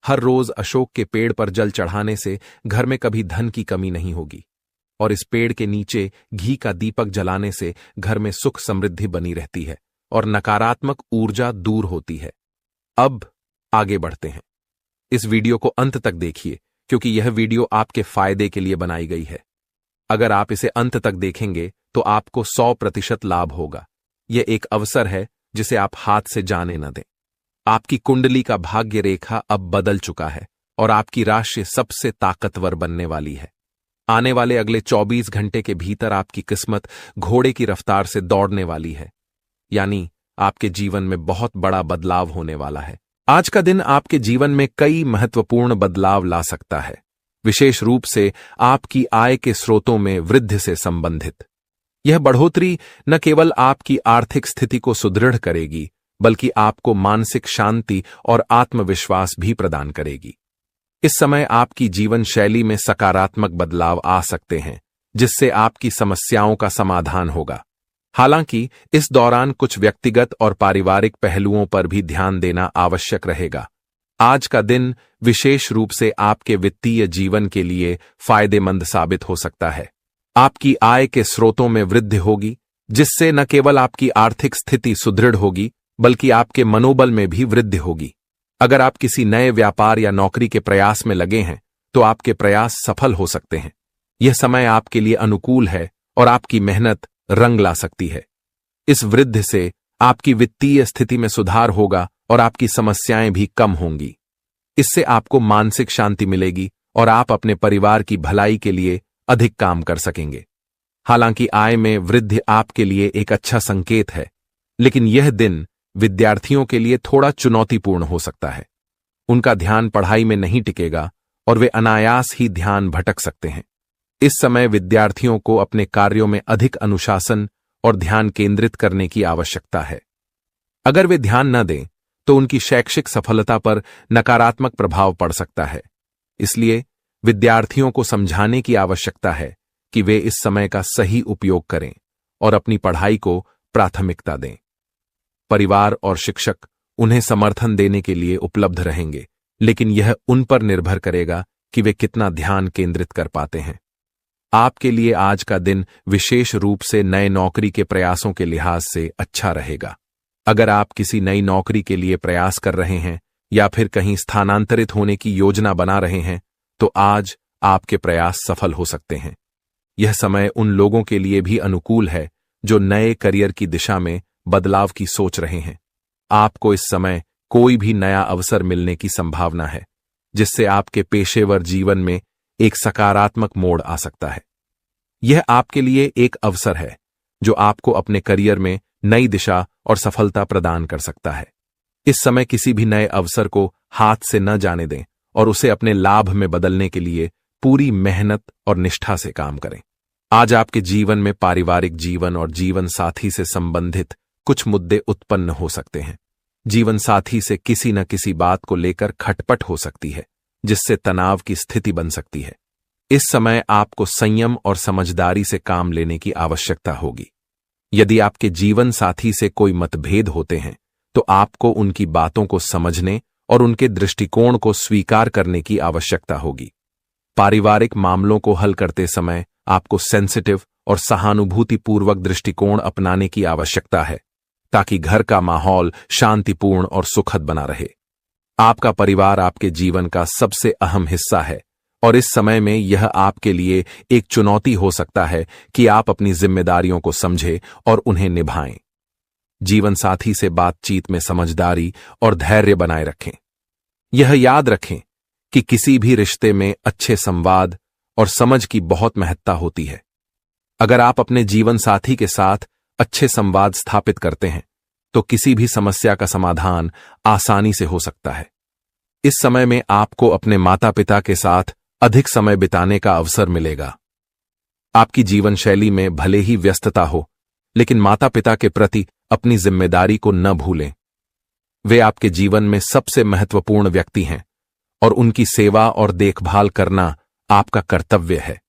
हर रोज अशोक के पेड़ पर जल चढ़ाने से घर में कभी धन की कमी नहीं होगी और इस पेड़ के नीचे घी का दीपक जलाने से घर में सुख समृद्धि बनी रहती है और नकारात्मक ऊर्जा दूर होती है। अब आगे बढ़ते हैं। इस वीडियो को अंत तक देखिए क्योंकि यह वीडियो आपके फायदे के लिए बनाई गई है। अगर आप इसे अंत तक देखेंगे तो आपको 100% लाभ होगा। यह एक अवसर है जिसे आप हाथ से जाने न दें। आपकी कुंडली का भाग्य रेखा अब बदल चुका है और आपकी राशि सबसे ताकतवर बनने वाली है। आने वाले अगले 24 घंटे के भीतर आपकी किस्मत घोड़े की रफ्तार से दौड़ने वाली है, यानी आपके जीवन में बहुत बड़ा बदलाव होने वाला है। आज का दिन आपके जीवन में कई महत्वपूर्ण बदलाव ला सकता है, विशेष रूप से आपकी आय के स्रोतों में वृद्धि से संबंधित। यह बढ़ोतरी न केवल आपकी आर्थिक स्थिति को सुदृढ़ करेगी बल्कि आपको मानसिक शांति और आत्मविश्वास भी प्रदान करेगी। इस समय आपकी जीवन शैली में सकारात्मक बदलाव आ सकते हैं जिससे आपकी समस्याओं का समाधान होगा। हालांकि इस दौरान कुछ व्यक्तिगत और पारिवारिक पहलुओं पर भी ध्यान देना आवश्यक रहेगा। आज का दिन विशेष रूप से आपके वित्तीय जीवन के लिए फायदेमंद साबित हो सकता है। आपकी आय के स्रोतों में वृद्धि होगी जिससे न केवल आपकी आर्थिक स्थिति सुदृढ़ होगी बल्कि आपके मनोबल में भी वृद्धि होगी। अगर आप किसी नए व्यापार या नौकरी के प्रयास में लगे हैं तो आपके प्रयास सफल हो सकते हैं। यह समय आपके लिए अनुकूल है और आपकी मेहनत रंग ला सकती है। इस वृद्धि से आपकी वित्तीय स्थिति में सुधार होगा और आपकी समस्याएं भी कम होंगी। इससे आपको मानसिक शांति मिलेगी और आप अपने परिवार की भलाई के लिए अधिक काम कर सकेंगे। हालांकि आय में वृद्धि आपके लिए एक अच्छा संकेत है, लेकिन यह दिन विद्यार्थियों के लिए थोड़ा चुनौतीपूर्ण हो सकता है। उनका ध्यान पढ़ाई में नहीं टिकेगा और वे अनायास ही ध्यान भटक सकते हैं। इस समय विद्यार्थियों को अपने कार्यों में अधिक अनुशासन और ध्यान केंद्रित करने की आवश्यकता है। अगर वे ध्यान न दें तो उनकी शैक्षिक सफलता पर नकारात्मक प्रभाव पड़ सकता है। इसलिए विद्यार्थियों को समझाने की आवश्यकता है कि वे इस समय का सही उपयोग करें और अपनी पढ़ाई को प्राथमिकता दें। परिवार और शिक्षक उन्हें समर्थन देने के लिए उपलब्ध रहेंगे, लेकिन यह उन पर निर्भर करेगा कि वे कितना ध्यान केंद्रित कर पाते हैं। आपके लिए आज का दिन विशेष रूप से नए नौकरी के प्रयासों के लिहाज से अच्छा रहेगा। अगर आप किसी नई नौकरी के लिए प्रयास कर रहे हैं या फिर कहीं स्थानांतरित होने की योजना बना रहे हैं तो आज आपके प्रयास सफल हो सकते हैं। यह समय उन लोगों के लिए भी अनुकूल है जो नए करियर की दिशा में बदलाव की सोच रहे हैं। आपको इस समय कोई भी नया अवसर मिलने की संभावना है जिससे आपके पेशेवर जीवन में एक सकारात्मक मोड़ आ सकता है। यह आपके लिए एक अवसर है जो आपको अपने करियर में नई दिशा और सफलता प्रदान कर सकता है। इस समय किसी भी नए अवसर को हाथ से न जाने दें और उसे अपने लाभ में बदलने के लिए पूरी मेहनत और निष्ठा से काम करें। आज आपके जीवन में पारिवारिक जीवन और जीवन साथी से संबंधित कुछ मुद्दे उत्पन्न हो सकते हैं। जीवन साथी से किसी न किसी बात को लेकर खटपट हो सकती है, जिससे तनाव की स्थिति बन सकती है। इस समय आपको संयम और समझदारी से काम लेने की आवश्यकता होगी। यदि आपके जीवन साथी से कोई मतभेद होते हैं, तो आपको उनकी बातों को समझने और उनके दृष्टिकोण को स्वीकार करने की आवश्यकता होगी। पारिवारिक मामलों को हल करते समय आपको सेंसिटिव और सहानुभूतिपूर्वक दृष्टिकोण अपनाने की आवश्यकता है, ताकि घर का माहौल शांतिपूर्ण और सुखद बना रहे। आपका परिवार आपके जीवन का सबसे अहम हिस्सा है और इस समय में यह आपके लिए एक चुनौती हो सकता है कि आप अपनी जिम्मेदारियों को समझें और उन्हें निभाएं। जीवन साथी से बातचीत में समझदारी और धैर्य बनाए रखें। यह याद रखें कि किसी भी रिश्ते में अच्छे संवाद और समझ की बहुत महत्ता होती है। अगर आप अपने जीवन साथी के साथ अच्छे संवाद स्थापित करते हैं, तो किसी भी समस्या का समाधान आसानी से हो सकता है। इस समय में आपको अपने माता पिता के साथ अधिक समय बिताने का अवसर मिलेगा। आपकी जीवन शैली में भले ही व्यस्तता हो, लेकिन माता पिता के प्रति अपनी जिम्मेदारी को न भूलें। वे आपके जीवन में सबसे महत्वपूर्ण व्यक्ति हैं और उनकी सेवा और देखभाल करना आपका कर्तव्य है।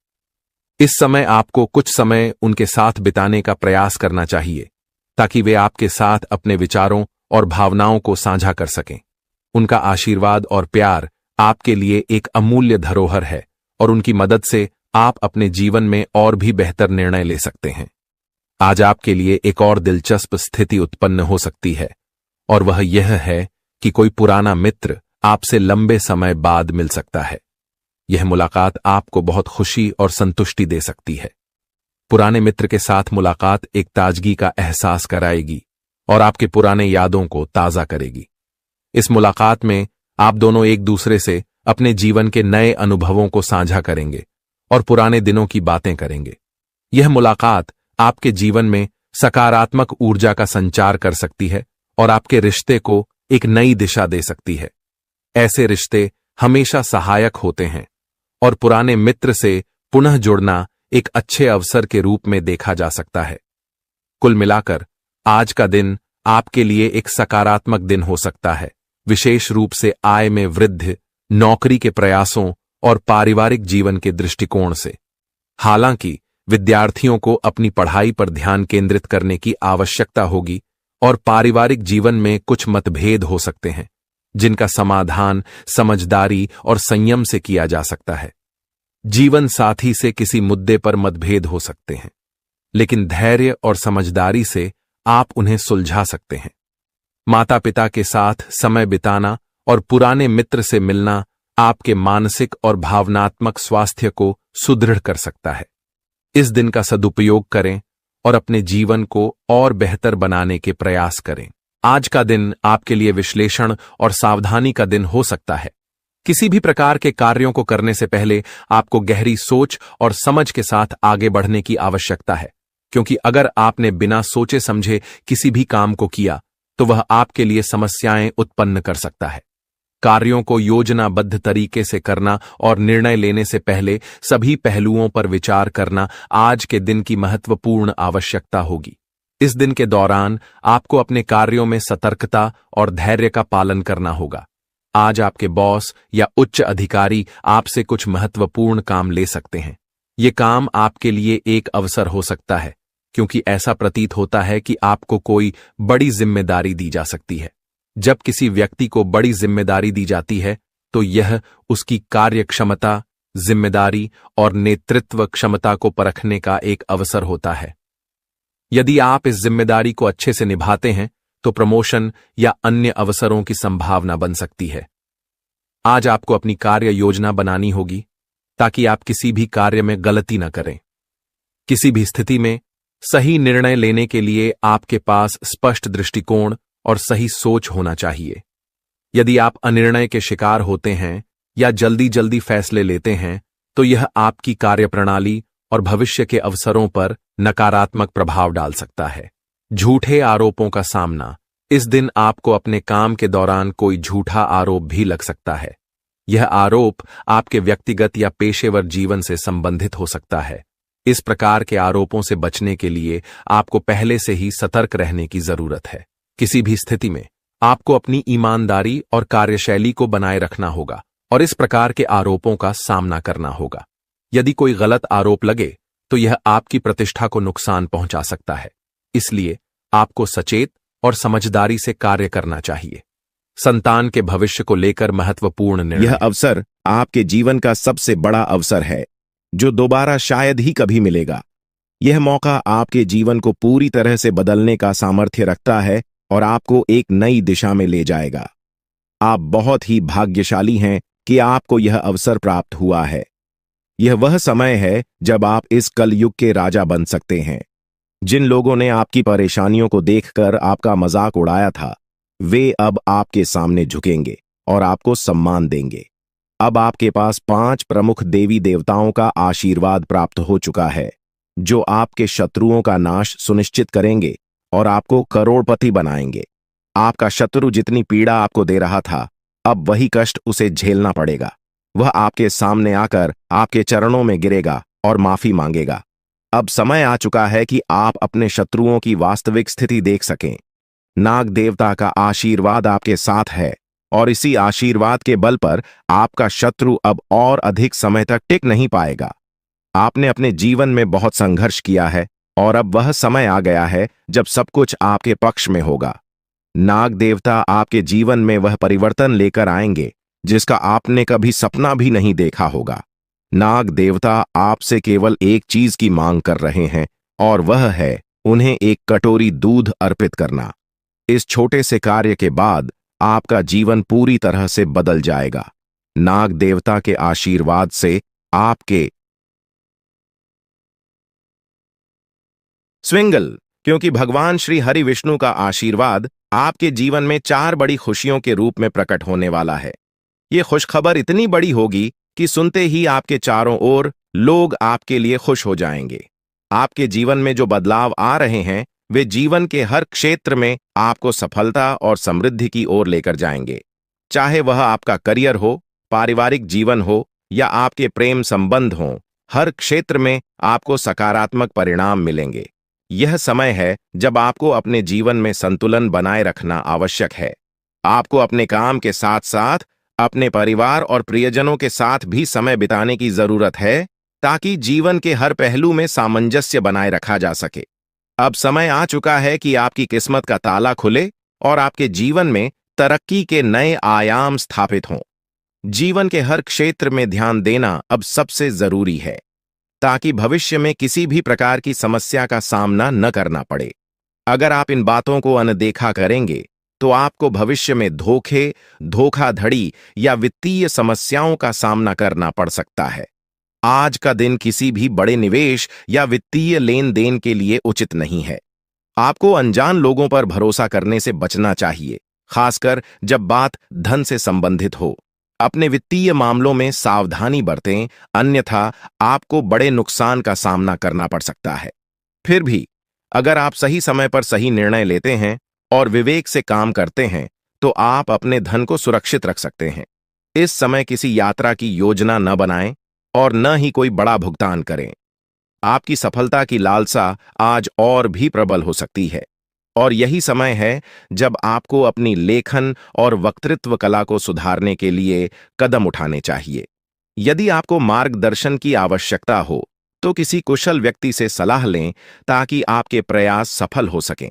इस समय आपको कुछ समय उनके साथ बिताने का प्रयास करना चाहिए, ताकि वे आपके साथ अपने विचारों और भावनाओं को साझा कर सकें। उनका आशीर्वाद और प्यार आपके लिए एक अमूल्य धरोहर है और उनकी मदद से आप अपने जीवन में और भी बेहतर निर्णय ले सकते हैं। आज आपके लिए एक और दिलचस्प स्थिति उत्पन्न हो सकती है, और वह यह है कि कोई पुराना मित्र आपसे लंबे समय बाद मिल सकता है। यह मुलाकात आपको बहुत खुशी और संतुष्टि दे सकती है। पुराने मित्र के साथ मुलाकात एक ताजगी का एहसास कराएगी और आपके पुराने यादों को ताज़ा करेगी। इस मुलाकात में आप दोनों एक दूसरे से अपने जीवन के नए अनुभवों को साझा करेंगे और पुराने दिनों की बातें करेंगे। यह मुलाकात आपके जीवन में सकारात्मक ऊर्जा का संचार कर सकती है और आपके रिश्ते को एक नई दिशा दे सकती है। ऐसे रिश्ते हमेशा सहायक होते हैं और पुराने मित्र से पुनः जुड़ना एक अच्छे अवसर के रूप में देखा जा सकता है। कुल मिलाकर आज का दिन आपके लिए एक सकारात्मक दिन हो सकता है, विशेष रूप से आय में वृद्धि, नौकरी के प्रयासों और पारिवारिक जीवन के दृष्टिकोण से। हालांकि विद्यार्थियों को अपनी पढ़ाई पर ध्यान केंद्रित करने की आवश्यकता होगी और पारिवारिक जीवन में कुछ मतभेद हो सकते हैं, जिनका समाधान समझदारी और संयम से किया जा सकता है। जीवन साथी से किसी मुद्दे पर मतभेद हो सकते हैं, लेकिन धैर्य और समझदारी से आप उन्हें सुलझा सकते हैं। माता पिता के साथ समय बिताना और पुराने मित्र से मिलना आपके मानसिक और भावनात्मक स्वास्थ्य को सुदृढ़ कर सकता है। इस दिन का सदुपयोग करें और अपने जीवन को और बेहतर बनाने के प्रयास करें। आज का दिन आपके लिए विश्लेषण और सावधानी का दिन हो सकता है। किसी भी प्रकार के कार्यों को करने से पहले आपको गहरी सोच और समझ के साथ आगे बढ़ने की आवश्यकता है, क्योंकि अगर आपने बिना सोचे समझे किसी भी काम को किया तो वह आपके लिए समस्याएं उत्पन्न कर सकता है। कार्यों को योजनाबद्ध तरीके से करना और निर्णय लेने से पहले सभी पहलुओं पर विचार करना आज के दिन की महत्वपूर्ण आवश्यकता होगी। इस दिन के दौरान आपको अपने कार्यों में सतर्कता और धैर्य का पालन करना होगा। आज आपके बॉस या उच्च अधिकारी आपसे कुछ महत्वपूर्ण काम ले सकते हैं। ये काम आपके लिए एक अवसर हो सकता है, क्योंकि ऐसा प्रतीत होता है कि आपको कोई बड़ी जिम्मेदारी दी जा सकती है। जब किसी व्यक्ति को बड़ी जिम्मेदारी दी जाती है, तो यह उसकी कार्यक्षमता, जिम्मेदारी और नेतृत्व क्षमता को परखने का एक अवसर होता है। यदि आप इस जिम्मेदारी को अच्छे से निभाते हैं, तो प्रमोशन या अन्य अवसरों की संभावना बन सकती है। आज आपको अपनी कार्य योजना बनानी होगी, ताकि आप किसी भी कार्य में गलती न करें। किसी भी स्थिति में सही निर्णय लेने के लिए आपके पास स्पष्ट दृष्टिकोण और सही सोच होना चाहिए। यदि आप अनिर्णय के शिकार होते हैं या जल्दी जल्दी फैसले लेते हैं, तो यह आपकी कार्यप्रणाली और भविष्य के अवसरों पर नकारात्मक प्रभाव डाल सकता है। झूठे आरोपों का सामना। इस दिन आपको अपने काम के दौरान कोई झूठा आरोप भी लग सकता है। यह आरोप आपके व्यक्तिगत या पेशेवर जीवन से संबंधित हो सकता है। इस प्रकार के आरोपों से बचने के लिए आपको पहले से ही सतर्क रहने की जरूरत है। किसी भी स्थिति में आपको अपनी ईमानदारी और कार्यशैली को बनाए रखना होगा और इस प्रकार के आरोपों का सामना करना होगा। यदि कोई गलत आरोप लगे तो यह आपकी प्रतिष्ठा को नुकसान पहुंचा सकता है, इसलिए आपको सचेत और समझदारी से कार्य करना चाहिए। संतान के भविष्य को लेकर महत्वपूर्ण निर्णय। यह अवसर आपके जीवन का सबसे बड़ा अवसर है जो दोबारा शायद ही कभी मिलेगा। यह मौका आपके जीवन को पूरी तरह से बदलने का सामर्थ्य रखता है और आपको एक नई दिशा में ले जाएगा। आप बहुत ही भाग्यशाली हैं कि आपको यह अवसर प्राप्त हुआ है। यह वह समय है जब आप इस कलयुग के राजा बन सकते हैं। जिन लोगों ने आपकी परेशानियों को देखकर आपका मजाक उड़ाया था, वे अब आपके सामने झुकेंगे और आपको सम्मान देंगे। अब आपके पास 5 प्रमुख देवी देवताओं का आशीर्वाद प्राप्त हो चुका है, जो आपके शत्रुओं का नाश सुनिश्चित करेंगे और आपको करोड़पति बनाएंगे। आपका शत्रु जितनी पीड़ा आपको दे रहा था, अब वही कष्ट उसे झेलना पड़ेगा। वह आपके सामने आकर आपके चरणों में गिरेगा और माफी मांगेगा। अब समय आ चुका है कि आप अपने शत्रुओं की वास्तविक स्थिति देख सकें। नाग देवता का आशीर्वाद आपके साथ है और इसी आशीर्वाद के बल पर आपका शत्रु अब और अधिक समय तक टिक नहीं पाएगा। आपने अपने जीवन में बहुत संघर्ष किया है और अब वह समय आ गया है जब सब कुछ आपके पक्ष में होगा। नाग देवता आपके जीवन में वह परिवर्तन लेकर आएंगे जिसका आपने कभी सपना भी नहीं देखा होगा। नाग देवता आपसे केवल एक चीज की मांग कर रहे हैं और वह है उन्हें एक कटोरी दूध अर्पित करना। इस छोटे से कार्य के बाद आपका जीवन पूरी तरह से बदल जाएगा। नाग देवता के आशीर्वाद से आपके स्विंगल, क्योंकि भगवान श्री हरि विष्णु का आशीर्वाद आपके जीवन में 4 बड़ी खुशियों के रूप में प्रकट होने वाला है। ये खुशखबर इतनी बड़ी होगी कि सुनते ही आपके चारों ओर लोग आपके लिए खुश हो जाएंगे। आपके जीवन में जो बदलाव आ रहे हैं वे जीवन के हर क्षेत्र में आपको सफलता और समृद्धि की ओर लेकर जाएंगे। चाहे वह आपका करियर हो, पारिवारिक जीवन हो या आपके प्रेम संबंध हों, हर क्षेत्र में आपको सकारात्मक परिणाम मिलेंगे। यह समय है जब आपको अपने जीवन में संतुलन बनाए रखना आवश्यक है। आपको अपने काम के साथ साथ अपने परिवार और प्रियजनों के साथ भी समय बिताने की जरूरत है ताकि जीवन के हर पहलू में सामंजस्य बनाए रखा जा सके। अब समय आ चुका है कि आपकी किस्मत का ताला खुले और आपके जीवन में तरक्की के नए आयाम स्थापित हों। जीवन के हर क्षेत्र में ध्यान देना अब सबसे जरूरी है ताकि भविष्य में किसी भी प्रकार की समस्या का सामना न करना पड़े। अगर आप इन बातों को अनदेखा करेंगे तो आपको भविष्य में धोखे, धोखाधड़ी या वित्तीय समस्याओं का सामना करना पड़ सकता है। आज का दिन किसी भी बड़े निवेश या वित्तीय लेन देन के लिए उचित नहीं है। आपको अनजान लोगों पर भरोसा करने से बचना चाहिए, खासकर जब बात धन से संबंधित हो। अपने वित्तीय मामलों में सावधानी बरतें, अन्यथा आपको बड़े नुकसान का सामना करना पड़ सकता है। फिर भी अगर आप सही समय पर सही निर्णय लेते हैं और विवेक से काम करते हैं तो आप अपने धन को सुरक्षित रख सकते हैं। इस समय किसी यात्रा की योजना न बनाएं और न ही कोई बड़ा भुगतान करें। आपकी सफलता की लालसा आज और भी प्रबल हो सकती है और यही समय है जब आपको अपनी लेखन और वक्तृत्व कला को सुधारने के लिए कदम उठाने चाहिए। यदि आपको मार्गदर्शन की आवश्यकता हो तो किसी कुशल व्यक्ति से सलाह लें ताकि आपके प्रयास सफल हो सकें।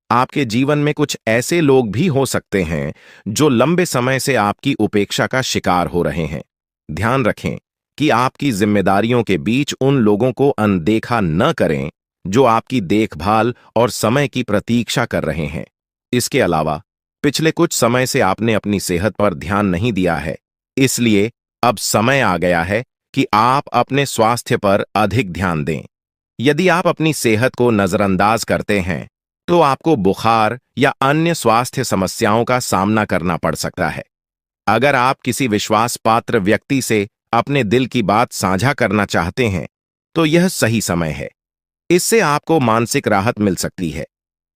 आपके जीवन में कुछ ऐसे लोग भी हो सकते हैं जो लंबे समय से आपकी उपेक्षा का शिकार हो रहे हैं। ध्यान रखें कि आपकी जिम्मेदारियों के बीच उन लोगों को अनदेखा न करें जो आपकी देखभाल और समय की प्रतीक्षा कर रहे हैं। इसके अलावा पिछले कुछ समय से आपने अपनी सेहत पर ध्यान नहीं दिया है, इसलिए अब समय आ गया है कि आप अपने स्वास्थ्य पर अधिक ध्यान दें। यदि आप अपनी सेहत को नजरअंदाज करते हैं तो आपको बुखार या अन्य स्वास्थ्य समस्याओं का सामना करना पड़ सकता है। अगर आप किसी विश्वास पात्र व्यक्ति से अपने दिल की बात साझा करना चाहते हैं तो यह सही समय है। इससे आपको मानसिक राहत मिल सकती है।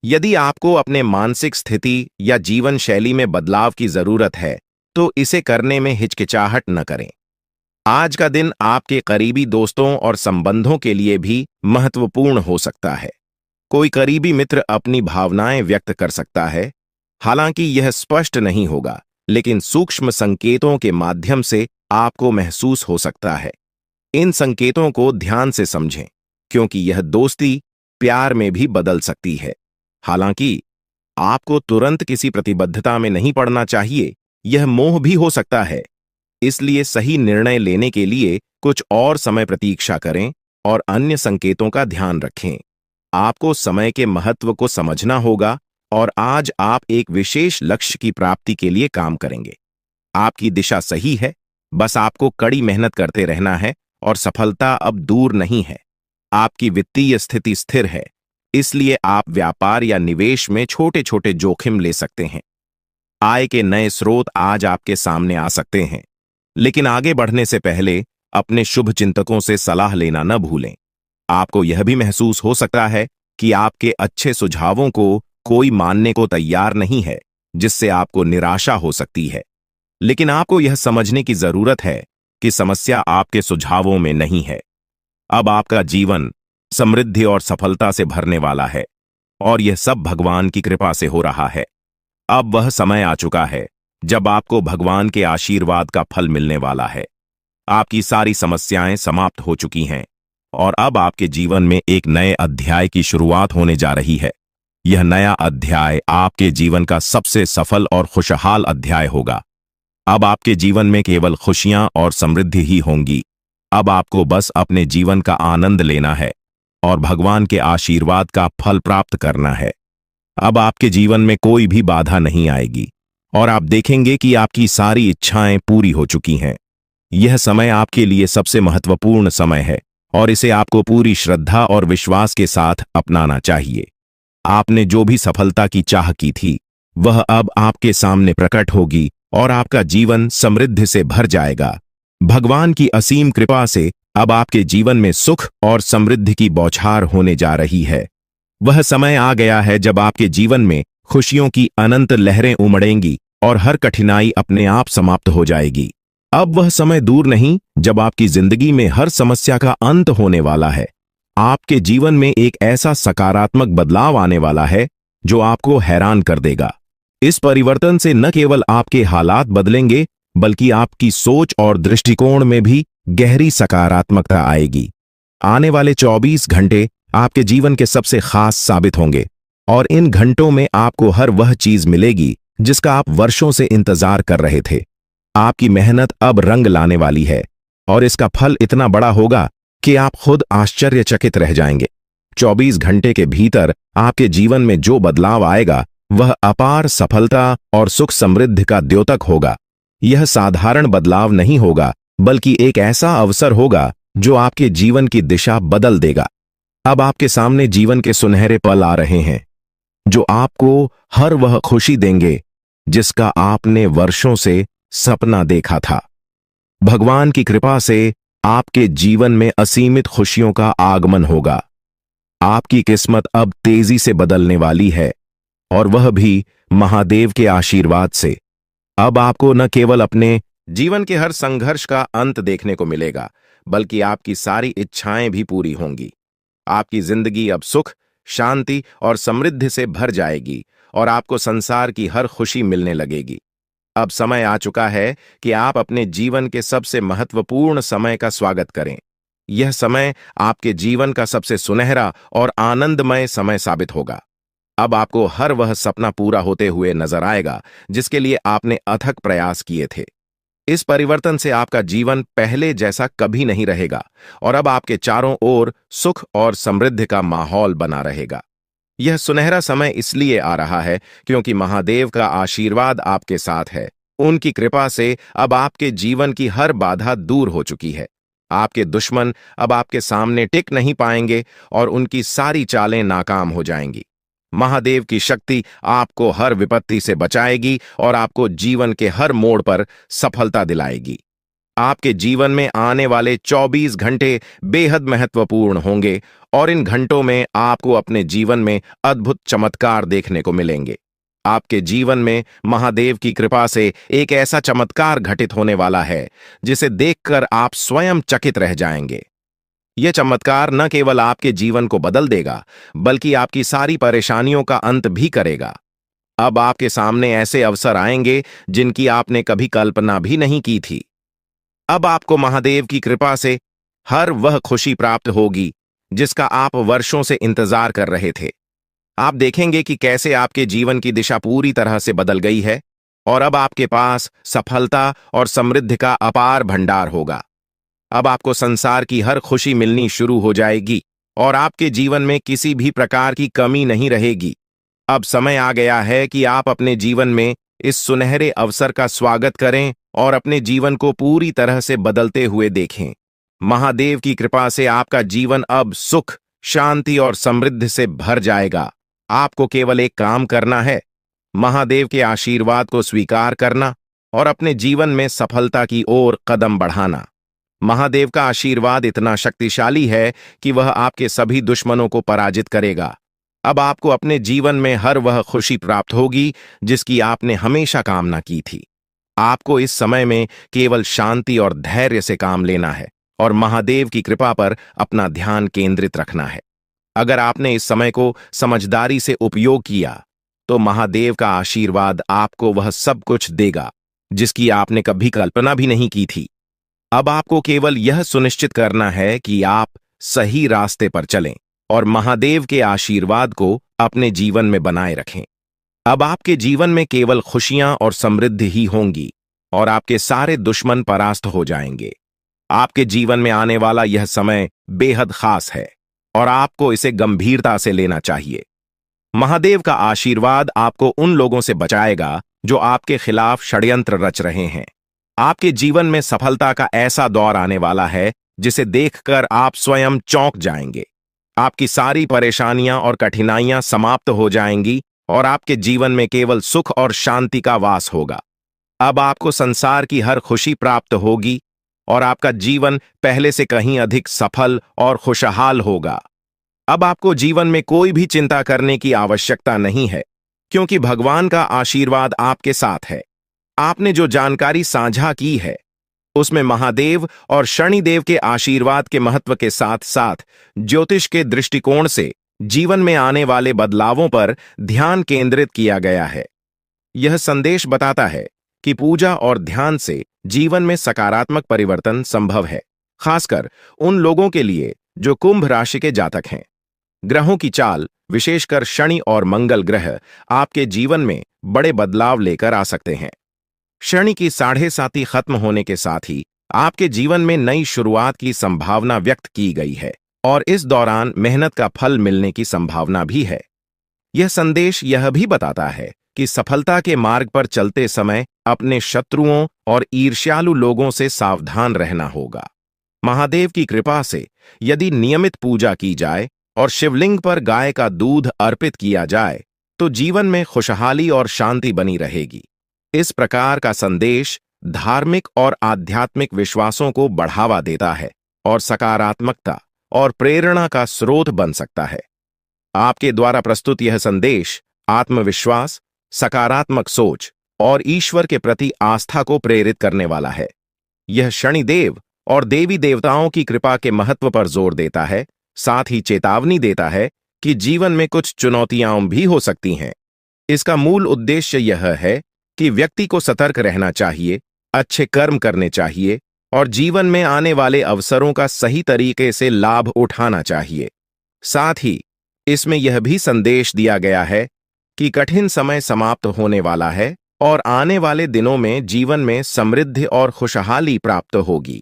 यदि आपको अपने मानसिक स्थिति या जीवन शैली में बदलाव की जरूरत है तो इसे करने में हिचकिचाहट न करें। आज का दिन आपके करीबी दोस्तों और संबंधों के लिए भी महत्वपूर्ण हो सकता है। कोई करीबी मित्र अपनी भावनाएं व्यक्त कर सकता है, हालांकि यह स्पष्ट नहीं होगा, लेकिन सूक्ष्म संकेतों के माध्यम से आपको महसूस हो सकता है। इन संकेतों को ध्यान से समझें, क्योंकि यह दोस्ती प्यार में भी बदल सकती है। हालांकि आपको तुरंत किसी प्रतिबद्धता में नहीं पड़ना चाहिए, यह मोह भी हो सकता है। इसलिए सही निर्णय लेने के लिए कुछ और समय प्रतीक्षा करें और अन्य संकेतों का ध्यान रखें। आपको समय के महत्व को समझना होगा और आज आप एक विशेष लक्ष्य की प्राप्ति के लिए काम करेंगे। आपकी दिशा सही है, बस आपको कड़ी मेहनत करते रहना है और सफलता अब दूर नहीं है। आपकी वित्तीय स्थिति स्थिर है, इसलिए आप व्यापार या निवेश में छोटे छोटे जोखिम ले सकते हैं। आय के नए स्रोत आज आपके सामने आ सकते हैं, लेकिन आगे बढ़ने से पहले अपने शुभ चिंतकों से सलाह लेना न भूलें। आपको यह भी महसूस हो सकता है कि आपके अच्छे सुझावों को कोई मानने को तैयार नहीं है, जिससे आपको निराशा हो सकती है। लेकिन आपको यह समझने की जरूरत है कि समस्या आपके सुझावों में नहीं है। अब आपका जीवन समृद्धि और सफलता से भरने वाला है, और यह सब भगवान की कृपा से हो रहा है। अब वह समय आ चुका है जब आपको भगवान के आशीर्वाद का फल मिलने वाला है। आपकी सारी समस्याएं समाप्त हो चुकी हैं और अब आपके जीवन में एक नए अध्याय की शुरुआत होने जा रही है। यह नया अध्याय आपके जीवन का सबसे सफल और खुशहाल अध्याय होगा। अब आपके जीवन में केवल खुशियां और समृद्धि ही होंगी। अब आपको बस अपने जीवन का आनंद लेना है और भगवान के आशीर्वाद का फल प्राप्त करना है। अब आपके जीवन में कोई भी बाधा नहीं आएगी और आप देखेंगे कि आपकी सारी इच्छाएं पूरी हो चुकी हैं। यह समय आपके लिए सबसे महत्वपूर्ण समय है और इसे आपको पूरी श्रद्धा और विश्वास के साथ अपनाना चाहिए। आपने जो भी सफलता की चाह की थी, वह अब आपके सामने प्रकट होगी और आपका जीवन समृद्धि से भर जाएगा। भगवान की असीम कृपा से अब आपके जीवन में सुख और समृद्धि की बौछार होने जा रही है। वह समय आ गया है जब आपके जीवन में खुशियों की अनंत लहरें उमड़ेंगी और हर कठिनाई अपने आप समाप्त हो जाएगी। अब वह समय दूर नहीं जब आपकी जिंदगी में हर समस्या का अंत होने वाला है। आपके जीवन में एक ऐसा सकारात्मक बदलाव आने वाला है जो आपको हैरान कर देगा। इस परिवर्तन से न केवल आपके हालात बदलेंगे, बल्कि आपकी सोच और दृष्टिकोण में भी गहरी सकारात्मकता आएगी। आने वाले 24 घंटे आपके जीवन के सबसे खास साबित होंगे और इन घंटों में आपको हर वह चीज मिलेगी जिसका आप वर्षों से इंतजार कर रहे थे। आपकी मेहनत अब रंग लाने वाली है और इसका फल इतना बड़ा होगा कि आप खुद आश्चर्यचकित रह जाएंगे। 24 घंटे के भीतर आपके जीवन में जो बदलाव आएगा, वह अपार सफलता और सुख समृद्धि का द्योतक होगा। यह साधारण बदलाव नहीं होगा, बल्कि एक ऐसा अवसर होगा जो आपके जीवन की दिशा बदल देगा। अब आपके सामने जीवन के सुनहरे पल आ रहे हैं, जो आपको हर वह खुशी देंगे जिसका आपने वर्षों से सपना देखा था। भगवान की कृपा से आपके जीवन में असीमित खुशियों का आगमन होगा। आपकी किस्मत अब तेजी से बदलने वाली है, और वह भी महादेव के आशीर्वाद से। अब आपको न केवल अपने जीवन के हर संघर्ष का अंत देखने को मिलेगा, बल्कि आपकी सारी इच्छाएं भी पूरी होंगी। आपकी जिंदगी अब सुख, शांति और समृद्धि से भर जाएगी और आपको संसार की हर खुशी मिलने लगेगी। अब समय आ चुका है कि आप अपने जीवन के सबसे महत्वपूर्ण समय का स्वागत करें। यह समय आपके जीवन का सबसे सुनहरा और आनंदमय समय साबित होगा। अब आपको हर वह सपना पूरा होते हुए नजर आएगा जिसके लिए आपने अथक प्रयास किए थे। इस परिवर्तन से आपका जीवन पहले जैसा कभी नहीं रहेगा और अब आपके चारों ओर सुख और समृद्धि का माहौल बना रहेगा। यह सुनहरा समय इसलिए आ रहा है क्योंकि महादेव का आशीर्वाद आपके साथ है। उनकी कृपा से अब आपके जीवन की हर बाधा दूर हो चुकी है। आपके दुश्मन अब आपके सामने टिक नहीं पाएंगे और उनकी सारी चालें नाकाम हो जाएंगी। महादेव की शक्ति आपको हर विपत्ति से बचाएगी और आपको जीवन के हर मोड़ पर सफलता दिलाएगी। आपके जीवन में आने वाले 24 घंटे बेहद महत्वपूर्ण होंगे और इन घंटों में आपको अपने जीवन में अद्भुत चमत्कार देखने को मिलेंगे। आपके जीवन में महादेव की कृपा से एक ऐसा चमत्कार घटित होने वाला है जिसे देखकर आप स्वयं चकित रह जाएंगे। यह चमत्कार न केवल आपके जीवन को बदल देगा, बल्कि आपकी सारी परेशानियों का अंत भी करेगा। अब आपके सामने ऐसे अवसर आएंगे जिनकी आपने कभी कल्पना भी नहीं की थी। अब आपको महादेव की कृपा से हर वह खुशी प्राप्त होगी जिसका आप वर्षों से इंतजार कर रहे थे। आप देखेंगे कि कैसे आपके जीवन की दिशा पूरी तरह से बदल गई है और अब आपके पास सफलता और समृद्धि का अपार भंडार होगा। अब आपको संसार की हर खुशी मिलनी शुरू हो जाएगी और आपके जीवन में किसी भी प्रकार की कमी नहीं रहेगी। अब समय आ गया है कि आप अपने जीवन में इस सुनहरे अवसर का स्वागत करें और अपने जीवन को पूरी तरह से बदलते हुए देखें। महादेव की कृपा से आपका जीवन अब सुख, शांति और समृद्धि से भर जाएगा। आपको केवल एक काम करना है, महादेव के आशीर्वाद को स्वीकार करना और अपने जीवन में सफलता की ओर कदम बढ़ाना। महादेव का आशीर्वाद इतना शक्तिशाली है कि वह आपके सभी दुश्मनों को पराजित करेगा। अब आपको अपने जीवन में हर वह खुशी प्राप्त होगी जिसकी आपने हमेशा कामना की थी। आपको इस समय में केवल शांति और धैर्य से काम लेना है और महादेव की कृपा पर अपना ध्यान केंद्रित रखना है। अगर आपने इस समय को समझदारी से उपयोग किया तो महादेव का आशीर्वाद आपको वह सब कुछ देगा जिसकी आपने कभी कल्पना भी नहीं की थी। अब आपको केवल यह सुनिश्चित करना है कि आप सही रास्ते पर चलें और महादेव के आशीर्वाद को अपने जीवन में बनाए रखें। अब आपके जीवन में केवल खुशियां और समृद्धि ही होंगी और आपके सारे दुश्मन परास्त हो जाएंगे। आपके जीवन में आने वाला यह समय बेहद खास है और आपको इसे गंभीरता से लेना चाहिए। महादेव का आशीर्वाद आपको उन लोगों से बचाएगा जो आपके खिलाफ षड्यंत्र रच रहे हैं। आपके जीवन में सफलता का ऐसा दौर आने वाला है जिसे देखकर आप स्वयं चौंक जाएंगे। आपकी सारी परेशानियां और कठिनाइयां समाप्त हो जाएंगी और आपके जीवन में केवल सुख और शांति का वास होगा। अब आपको संसार की हर खुशी प्राप्त होगी और आपका जीवन पहले से कहीं अधिक सफल और खुशहाल होगा। अब आपको जीवन में कोई भी चिंता करने की आवश्यकता नहीं है, क्योंकि भगवान का आशीर्वाद आपके साथ है। आपने जो जानकारी साझा की है उसमें महादेव और शनिदेव के आशीर्वाद के महत्व के साथ साथ ज्योतिष के दृष्टिकोण से जीवन में आने वाले बदलावों पर ध्यान केंद्रित किया गया है। यह संदेश बताता है कि पूजा और ध्यान से जीवन में सकारात्मक परिवर्तन संभव है, खासकर उन लोगों के लिए जो कुंभ राशि के जातक हैं। ग्रहों की चाल, विशेषकर शनि और मंगल ग्रह, आपके जीवन में बड़े बदलाव लेकर आ सकते हैं। शनि की 7.5 खत्म होने के साथ ही आपके जीवन में नई शुरुआत की संभावना व्यक्त की गई है और इस दौरान मेहनत का फल मिलने की संभावना भी है। यह संदेश यह भी बताता है कि सफलता के मार्ग पर चलते समय अपने शत्रुओं और ईर्ष्यालु लोगों से सावधान रहना होगा। महादेव की कृपा से यदि नियमित पूजा की जाए और शिवलिंग पर गाय का दूध अर्पित किया जाए तो जीवन में खुशहाली और शांति बनी रहेगी। इस प्रकार का संदेश धार्मिक और आध्यात्मिक विश्वासों को बढ़ावा देता है और सकारात्मकता और प्रेरणा का स्रोत बन सकता है। आपके द्वारा प्रस्तुत यह संदेश आत्मविश्वास, सकारात्मक सोच और ईश्वर के प्रति आस्था को प्रेरित करने वाला है। यह शनिदेव और देवी देवताओं की कृपा के महत्व पर जोर देता है, साथ ही चेतावनी देता है कि जीवन में कुछ चुनौतियां भी हो सकती हैं। इसका मूल उद्देश्य यह है कि व्यक्ति को सतर्क रहना चाहिए, अच्छे कर्म करने चाहिए और जीवन में आने वाले अवसरों का सही तरीके से लाभ उठाना चाहिए। साथ ही इसमें यह भी संदेश दिया गया है कि कठिन समय समाप्त होने वाला है और आने वाले दिनों में जीवन में समृद्धि और खुशहाली प्राप्त होगी।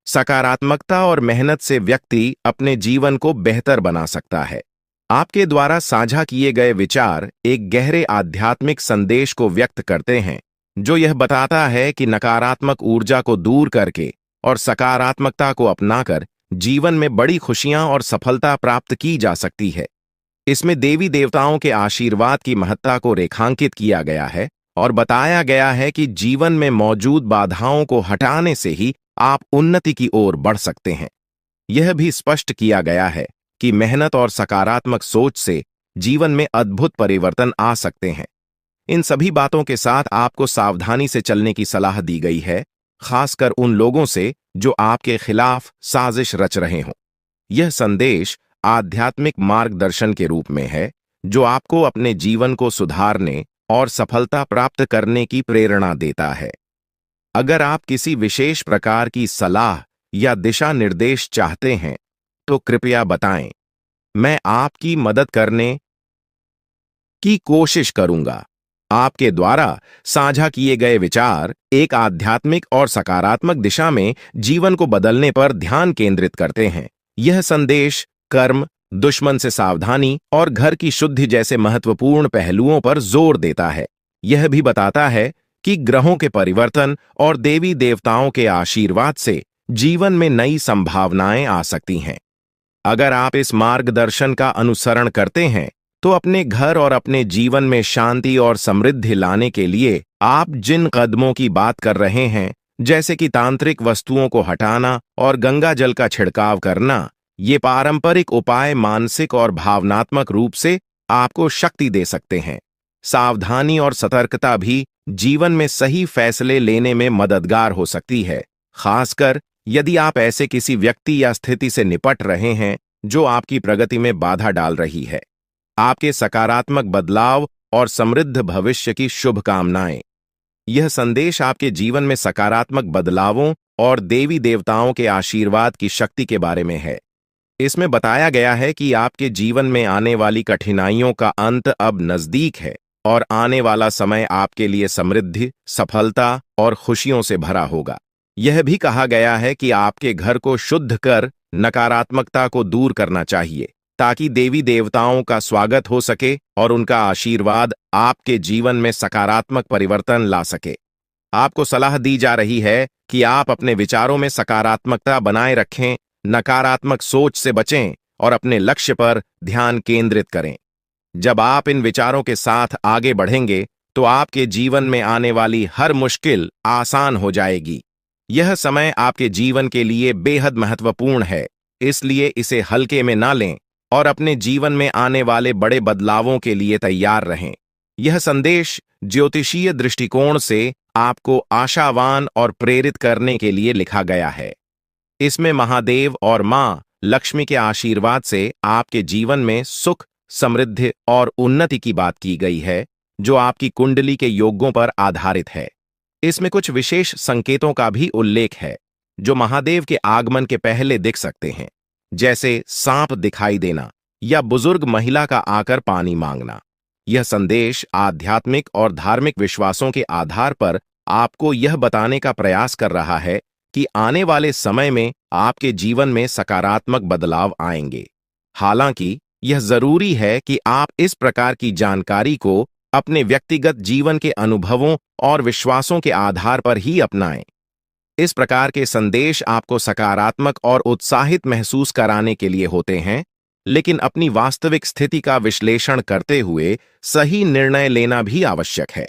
सकारात्मकता और मेहनत से व्यक्ति अपने जीवन को बेहतर बना सकता है। आपके द्वारा साझा किए गए विचार एक गहरे आध्यात्मिक संदेश को व्यक्त करते हैं, जो यह बताता है कि नकारात्मक ऊर्जा को दूर करके और सकारात्मकता को अपनाकर जीवन में बड़ी खुशियां और सफलता प्राप्त की जा सकती है। इसमें देवी देवताओं के आशीर्वाद की महत्ता को रेखांकित किया गया है और बताया गया है कि जीवन में मौजूद बाधाओं को हटाने से ही आप उन्नति की ओर बढ़ सकते हैं। यह भी स्पष्ट किया गया है कि मेहनत और सकारात्मक सोच से जीवन में अद्भुत परिवर्तन आ सकते हैं। इन सभी बातों के साथ आपको सावधानी से चलने की सलाह दी गई है, खासकर उन लोगों से जो आपके खिलाफ साजिश रच रहे हों। यह संदेश आध्यात्मिक मार्गदर्शन के रूप में है, जो आपको अपने जीवन को सुधारने और सफलता प्राप्त करने की प्रेरणा देता है। अगर आप किसी विशेष प्रकार की सलाह या दिशा निर्देश चाहते हैं, तो कृपया बताएं। मैं आपकी मदद करने की कोशिश करूंगा। आपके द्वारा साझा किए गए विचार एक आध्यात्मिक और सकारात्मक दिशा में जीवन को बदलने पर ध्यान केंद्रित करते हैं। यह संदेश कर्म, दुश्मन से सावधानी और घर की शुद्धि जैसे महत्वपूर्ण पहलुओं पर जोर देता है। यह भी बताता है कि ग्रहों के परिवर्तन और देवी देवताओं के आशीर्वाद से जीवन में नई संभावनाएं आ सकती हैं। अगर आप इस मार्गदर्शन का अनुसरण करते हैं, तो अपने घर और अपने जीवन में शांति और समृद्धि लाने के लिए आप जिन कदमों की बात कर रहे हैं, जैसे कि तांत्रिक वस्तुओं को हटाना और गंगा जल का छिड़काव करना, ये पारंपरिक उपाय मानसिक और भावनात्मक रूप से आपको शक्ति दे सकते हैं। सावधानी और सतर्कता भी जीवन में सही फैसले लेने में मददगार हो सकती है, खासकर यदि आप ऐसे किसी व्यक्ति या स्थिति से निपट रहे हैं जो आपकी प्रगति में बाधा डाल रही है। आपके सकारात्मक बदलाव और समृद्ध भविष्य की शुभकामनाएं। यह संदेश आपके जीवन में सकारात्मक बदलावों और देवी देवताओं के आशीर्वाद की शक्ति के बारे में है। इसमें बताया गया है कि आपके जीवन में आने वाली कठिनाइयों का अंत अब नजदीक है और आने वाला समय आपके लिए समृद्धि, सफलता और खुशियों से भरा होगा। यह भी कहा गया है कि आपके घर को शुद्ध कर नकारात्मकता को दूर करना चाहिए, ताकि देवी देवताओं का स्वागत हो सके और उनका आशीर्वाद आपके जीवन में सकारात्मक परिवर्तन ला सके। आपको सलाह दी जा रही है कि आप अपने विचारों में सकारात्मकता बनाए रखें, नकारात्मक सोच से बचें और अपने लक्ष्य पर ध्यान केंद्रित करें। जब आप इन विचारों के साथ आगे बढ़ेंगे, तो आपके जीवन में आने वाली हर मुश्किल आसान हो जाएगी। यह समय आपके जीवन के लिए बेहद महत्वपूर्ण है, इसलिए इसे हल्के में ना लें और अपने जीवन में आने वाले बड़े बदलावों के लिए तैयार रहें। यह संदेश ज्योतिषीय दृष्टिकोण से आपको आशावान और प्रेरित करने के लिए लिखा गया है। इसमें महादेव और मां लक्ष्मी के आशीर्वाद से आपके जीवन में सुख, समृद्धि और उन्नति की बात की गई है, जो आपकी कुंडली के योगों पर आधारित है। इसमें कुछ विशेष संकेतों का भी उल्लेख है, जो महादेव के आगमन के पहले दिख सकते हैं, जैसे सांप दिखाई देना या बुजुर्ग महिला का आकर पानी मांगना। यह संदेश आध्यात्मिक और धार्मिक विश्वासों के आधार पर आपको यह बताने का प्रयास कर रहा है कि आने वाले समय में आपके जीवन में सकारात्मक बदलाव आएंगे। हालांकि यह जरूरी है कि आप इस प्रकार की जानकारी को अपने व्यक्तिगत जीवन के अनुभवों और विश्वासों के आधार पर ही अपनाएं। इस प्रकार के संदेश आपको सकारात्मक और उत्साहित महसूस कराने के लिए होते हैं, लेकिन अपनी वास्तविक स्थिति का विश्लेषण करते हुए सही निर्णय लेना भी आवश्यक है।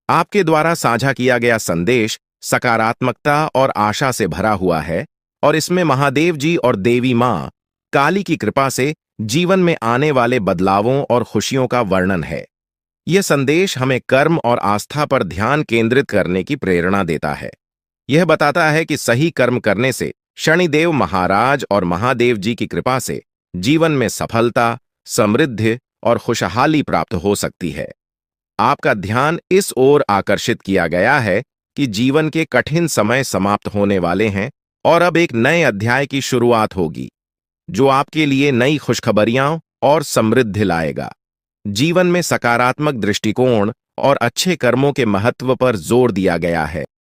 आपके द्वारा साझा किया गया संदेश सकारात्मकता और आशा से भरा हुआ है और इसमें महादेव जी और देवी मां काली की कृपा से जीवन में आने वाले बदलावों और खुशियों का वर्णन है। यह संदेश हमें कर्म और आस्था पर ध्यान केंद्रित करने की प्रेरणा देता है। यह बताता है कि सही कर्म करने से शनिदेव महाराज और महादेव जी की कृपा से जीवन में सफलता, समृद्धि और खुशहाली प्राप्त हो सकती है। आपका ध्यान इस ओर आकर्षित किया गया है कि जीवन के कठिन समय समाप्त होने वाले हैं और अब एक नए अध्याय की शुरुआत होगी, जो आपके लिए नई खुशखबरियां और समृद्धि लाएगा। जीवन में सकारात्मक दृष्टिकोण और अच्छे कर्मों के महत्व पर जोर दिया गया है।